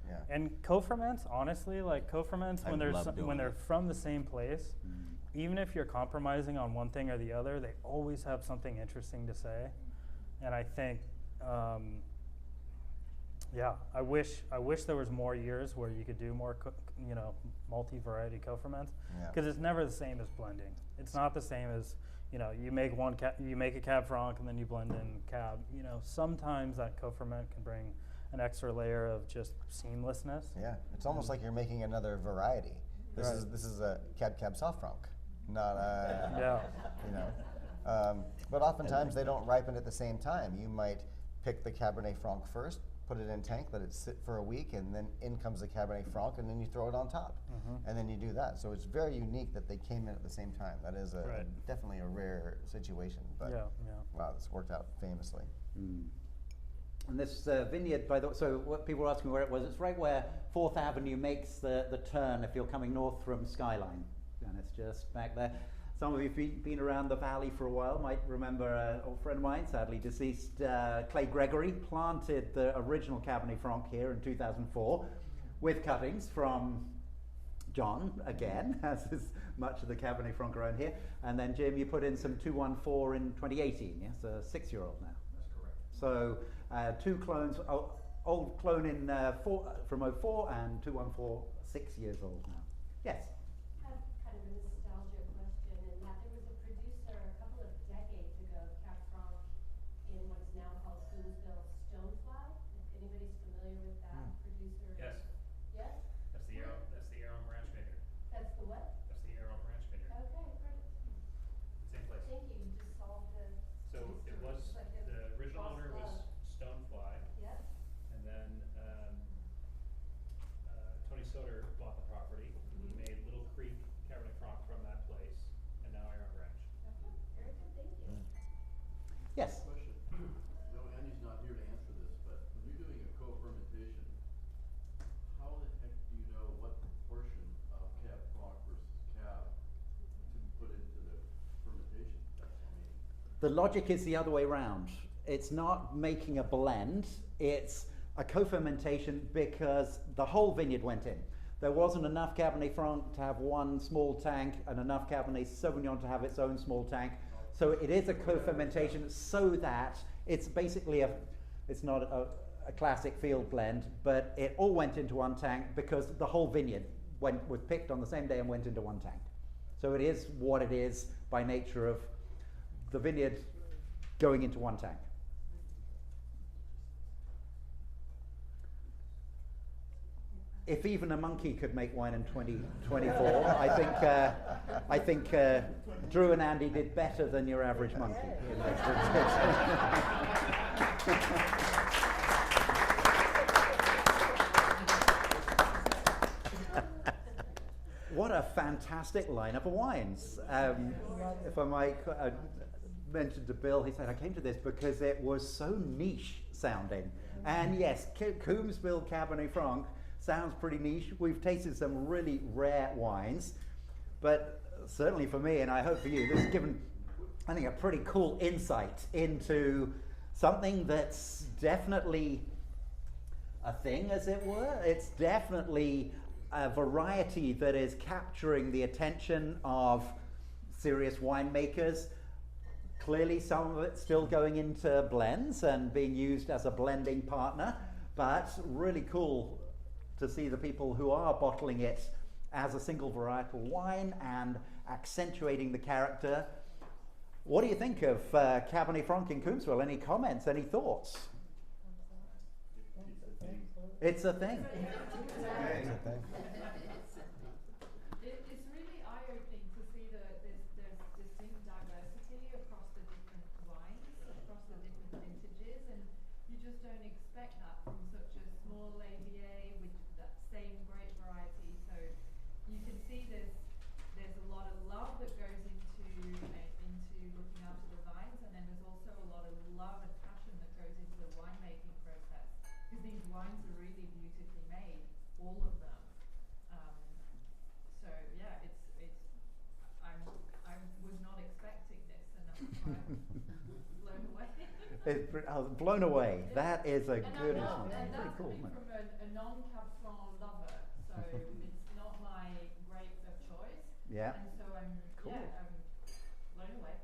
Speaker 3: Yeah.
Speaker 8: And co-ferments, honestly, like co-ferments,
Speaker 4: I
Speaker 8: when they're
Speaker 4: love doing
Speaker 8: when they're
Speaker 4: it.
Speaker 8: from the same place, even if you're compromising on one thing or the other, they always have something interesting to say. And I think, yeah, I wish there was more years where you could do more, you know, multi-variety co-ferments,
Speaker 3: Yeah.
Speaker 8: because it's never the same as blending. It's not the same as, you know, you make a Cab Franc and then you blend in Cab. You know, sometimes that co-ferment can bring an extra layer of just seamlessness.
Speaker 3: Yeah, it's almost like you're making another variety. This
Speaker 8: Right.
Speaker 3: is a Cab Soft Franc, not a
Speaker 8: Yeah.
Speaker 3: you know. But oftentimes they don't ripen at the same time. You might pick the Cabernet Franc first, put it in tank, let it sit for a week, and then in comes the Cabernet Franc, and then you throw it on top, and then you do that. So it's very unique that they came in at the same time. That is
Speaker 8: Right.
Speaker 3: definitely a rare situation. But
Speaker 8: Yeah.
Speaker 3: wow, this worked out famously.
Speaker 2: And this vineyard, by the way, so what people were asking where it was, it's right where 4th Avenue makes the turn if you're coming north from Skyline. And it's just back there. Some of you who've been around the valley for a while might remember an old friend of mine, sadly deceased, Clay Gregory, planted the original Cabernet Franc here in 2004 with cuttings from John, again, as is much of the Cabernet Franc around here. And then, Jim, you put in some 214 in 2018, yes? A 6-year-old now.
Speaker 6: That's correct.
Speaker 2: So, two clones, old clone in from 04 and 214, 6 years old now. Yes?
Speaker 5: I have kind of a nostalgia question in that there was a producer a couple of decades ago of Cab Franc in what's now called Coombsville Stonefly. If anybody's familiar with that producer.
Speaker 6: Yes,
Speaker 5: Yes?
Speaker 6: that's the Arrow Ranch Vineyard.
Speaker 5: That's the what?
Speaker 6: That's the Arrow Ranch Vineyard.
Speaker 5: Okay, great.
Speaker 6: Same place.
Speaker 5: Thank you. You just solved the
Speaker 6: So it
Speaker 5: mystery.
Speaker 6: was,
Speaker 5: It's like a
Speaker 6: the original
Speaker 5: lost
Speaker 6: owner was
Speaker 5: love.
Speaker 6: Stonefly,
Speaker 5: Yes?
Speaker 6: and then Tony Soder bought the property. He made Little Creek Cabernet Franc from that place, and now Arrow Ranch.
Speaker 5: Okay, very good. Thank you.
Speaker 2: Yes?
Speaker 10: Question. No, Andy's not here to answer this, but when you're doing a co-fermentation, how the heck do you know what proportion of Cab Franc versus Cab to put into the fermentation? That's, I mean,
Speaker 2: The logic is the other way around. It's not making a blend, it's a co-fermentation because the whole vineyard went in. There wasn't enough Cabernet Franc to have one small tank and enough Cabernet Sauvignon to have its own small tank. So it is a co-fermentation so that it's basically it's not a classic field blend, but it all went into one tank because the whole vineyard was picked on the same day and went into one tank. So it is what it is by nature of the vineyard going into one tank. If even a monkey could make wine in 2024, I think Drew and Andy did better than your average monkey. In this What a fantastic lineup of wines. If I might mention to Bill, he said, I came to this because it was so niche sounding. And yes, Coombsville Cabernet Franc sounds pretty niche. We've tasted some really rare wines, but certainly for me, and I hope for you, this has given, I think, a pretty cool insight into something that's definitely a thing, as it were. It's definitely a variety that is capturing the attention of serious winemakers. Clearly some of it's still going into blends and being used as a blending partner, but really cool to see the people who are bottling it as a single varietal wine and accentuating the character. What do you think of Cabernet Franc in Coombsville? Any comments, any thoughts? It's a thing.
Speaker 3: It's a thing.
Speaker 5: It's really eye-opening to see that there's distinct diversity across the different wines, across the different vintages, and you just don't expect that from such a small AVA with that same great variety. So you can see there's a lot of love that goes into looking after the vines, and then there's also a lot of love and passion that goes into the winemaking process, because these wines are really beautifully made, all of them. So yeah, I was not expecting this, and I'm quite blown away.
Speaker 2: I was blown away. That is a
Speaker 5: And
Speaker 2: good
Speaker 5: I'm
Speaker 2: response.
Speaker 5: not, and
Speaker 2: Pretty
Speaker 5: that's
Speaker 2: cool,
Speaker 5: coming
Speaker 2: isn't it?
Speaker 5: from a non-Cab Franc lover, so it's not my grape of choice.
Speaker 2: Yeah.
Speaker 5: And so I'm blown away.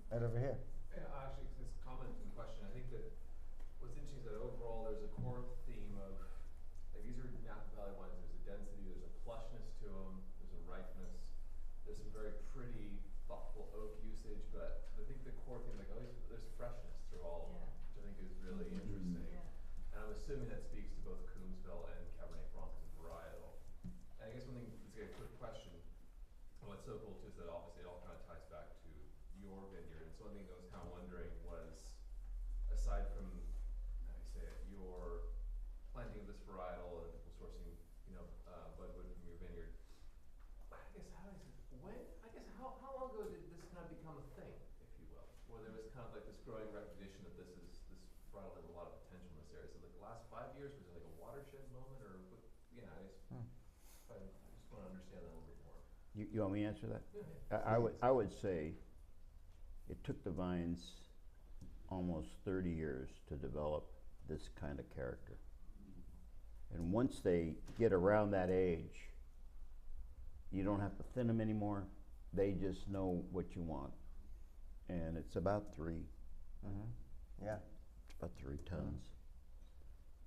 Speaker 3: Right over here.
Speaker 6: Yeah, actually, this comment and question, I think that what's interesting is that overall there's a core theme of, like, these are Napa Valley wines, there's a density, there's a plushness to them, there's a ripeness, there's some very pretty, thoughtful oak usage, but I think the core theme, like, there's freshness through all of them, which I think is really interesting.
Speaker 5: Yeah.
Speaker 6: And I'm assuming that speaks to both Coombsville and Cabernet Franc as a varietal. And I guess one thing, let's get a quick question. And what's so cool too is that obviously it all kind of ties back to your vineyard. And so one thing I was kind of wondering was, aside from, how do you say it, your planting of this varietal and sourcing, budwood from your vineyard, I guess how long ago did this kind of become a thing, if you will, where there was kind of like this growing recognition that this varietal has a lot of potential in this area? So like the last 5 years, was it like a watershed moment, or what, I guess I just want to understand that a little bit more.
Speaker 4: You want me to answer that?
Speaker 6: Yeah.
Speaker 4: I would say it took the vines almost 30 years to develop this kind of character. And once they get around that age, you don't have to thin them anymore. They just know what you want. And it's about 3.
Speaker 3: Yeah.
Speaker 4: It's about 3 tons.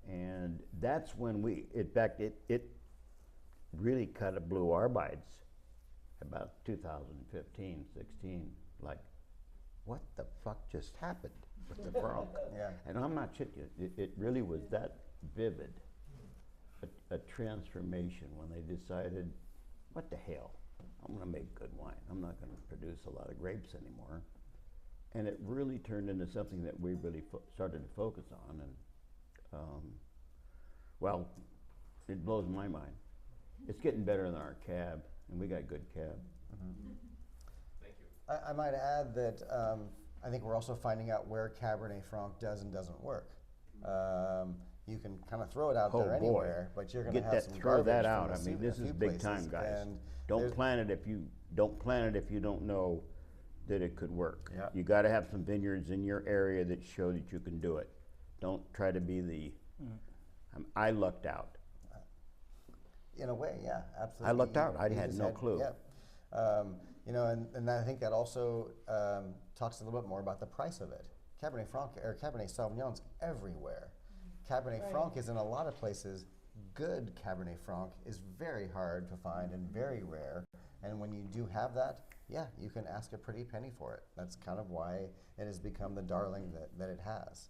Speaker 4: And that's when in fact, it really kind of blew our minds about 2015, 16. Like, what the fuck just happened with the Franc?
Speaker 3: Yeah.
Speaker 4: And I'm not shitting you. It really was that vivid, a transformation when they decided, what the hell? I'm going to make good wine. I'm not going to produce a lot of grapes anymore. And it really turned into something that we really started to focus on. And, well, it blows my mind. It's getting better than our cab, and we got good cab.
Speaker 6: Thank you.
Speaker 3: I might add that I think we're also finding out where Cabernet Franc does and doesn't work. You can kind of throw it out there anywhere, but you're going to have some
Speaker 4: throw that
Speaker 3: garbage
Speaker 4: out.
Speaker 3: from
Speaker 4: I mean, this
Speaker 3: a
Speaker 4: is
Speaker 3: few
Speaker 4: big time,
Speaker 3: places,
Speaker 4: guys.
Speaker 3: and
Speaker 4: Don't plant it if you don't know that it could work.
Speaker 3: Yeah.
Speaker 4: You got to have some vineyards in your area that show that you can do it. Don't try to be the. I lucked out.
Speaker 3: In a way, yeah, absolutely.
Speaker 4: I lucked out. I
Speaker 3: You
Speaker 4: had
Speaker 3: just
Speaker 4: no clue.
Speaker 3: Yeah. And I think that also talks a little bit more about the price of it. Cabernet Franc or Cabernet Sauvignon's everywhere. Cabernet Franc is in a lot of places. Good Cabernet Franc is very hard to find and very rare. And when you do have that, yeah, you can ask a pretty penny for it. That's kind of why it has become the darling that it has.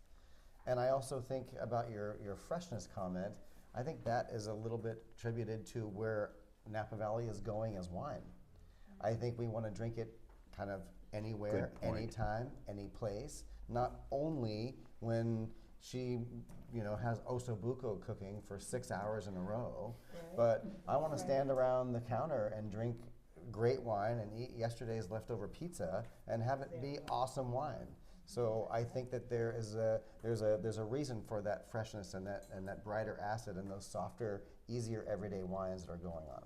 Speaker 3: And I also think about your freshness comment. I think that is a little bit attributed to where Napa Valley is going as wine. I think we want to drink it kind of anywhere, anytime, any place. Not only when she, has osso buco cooking for 6 hours in a row, but I want to stand around the counter and drink great wine and eat yesterday's leftover pizza and have it be awesome wine. So I think that there's a reason for that freshness and that brighter acid and those softer, easier everyday wines that are going on.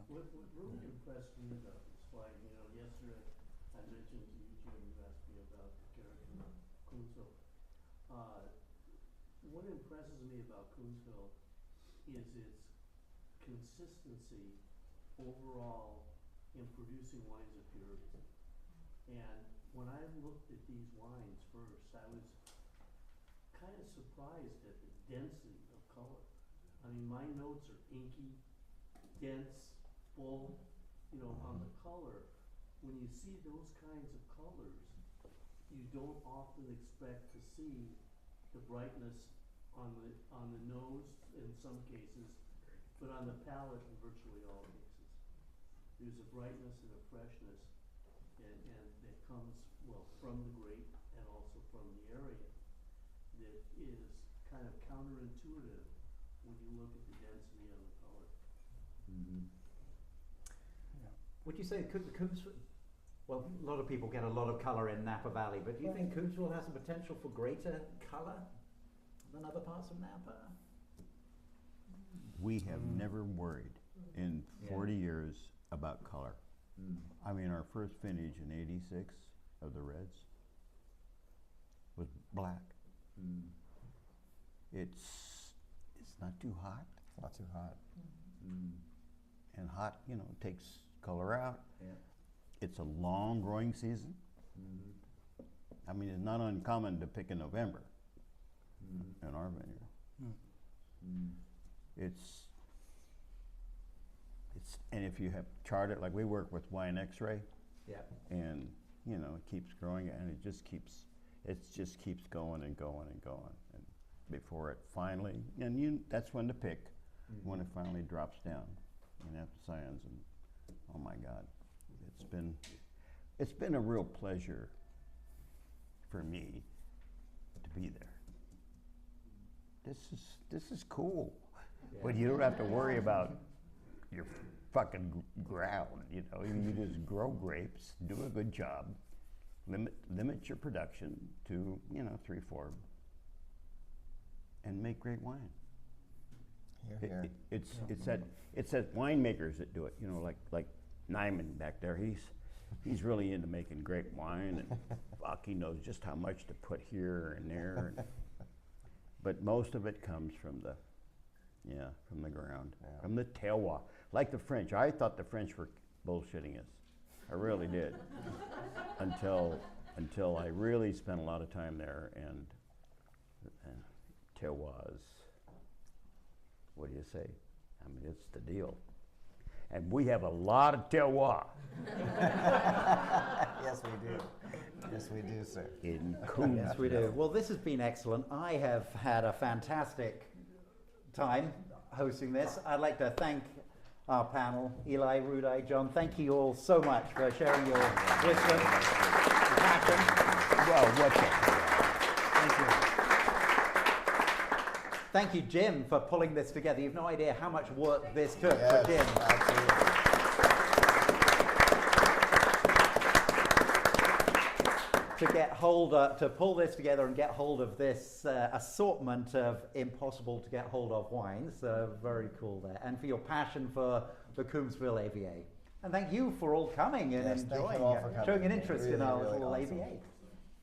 Speaker 10: What really impressed me about this wine, yesterday I mentioned to you, Jim, you asked me about the character of Coombsville. What impresses me about Coombsville is its consistency overall in producing wines of purity. And when I looked at these wines first, I was kind of surprised at the density of color. I mean, my notes are inky, dense, full, on the color. When you see those kinds of colors, you don't often expect to see the brightness on the nose in some cases, but on the palate in virtually all cases. There's a brightness and a freshness and that comes, from the grape and also from the area that is kind of counterintuitive when you look at the density and the color.
Speaker 11: Mm-hmm.
Speaker 2: Would you say Coombsville, well, a lot of people get a lot of colour in Napa Valley, but do you think Coombsville has the potential for greater colour than other parts of Napa?
Speaker 4: We have never worried in 40 years about color. I mean, our first vintage in '86 of the reds was black. It's not too hot.
Speaker 3: It's not too hot.
Speaker 4: And hot, takes color out.
Speaker 11: Yeah.
Speaker 4: It's a long growing season. I mean, it's not uncommon to pick in November in our vineyard. It's and if you have charted, like we work with wine X-ray, and it keeps growing and it just keeps going and going and going, and before it finally, that's when to pick, when it finally drops down in anthocyanins, and oh my God, it's been a real pleasure for me to be there. This is cool, but you don't have to worry about your fucking ground. You just grow grapes, do a good job, limit your production to 3-4, and make great wine. It's that winemakers that do it. Like Nyman back there. He's really into making great wine, and fuck, he knows just how much to put here and there. But most of it comes from the ground, from the terroir. Like the French. I thought the French were bullshitting us. I really did. Until I really spent a lot of time there, and terroirs. What do you say? I mean, it's the deal. And we have a lot of terroir.
Speaker 3: Yes, we do. Yes, we do, sir.
Speaker 4: In Coombsville.
Speaker 2: Yes, we do. Well, this has been excellent. I have had a fantastic time hosting this. I'd like to thank our panel, Eli, Rudai, John. Thank you all so much for sharing your wisdom, passion.
Speaker 4: Well, what's it?
Speaker 2: Thank you. Thank you, Jim, for pulling this together. You've no idea how much work this took for Jim.
Speaker 3: Absolutely.
Speaker 2: To pull this together and get hold of this assortment of impossible to get hold of wines. Very cool there. And for your passion for the Coombsville AVA. And thank you for all coming and
Speaker 3: Yes, thank you
Speaker 2: enjoying
Speaker 3: all
Speaker 2: it,
Speaker 3: for coming.
Speaker 2: showing an interest in
Speaker 3: Really,
Speaker 2: our
Speaker 3: really
Speaker 2: little
Speaker 3: awesome.
Speaker 2: AVA.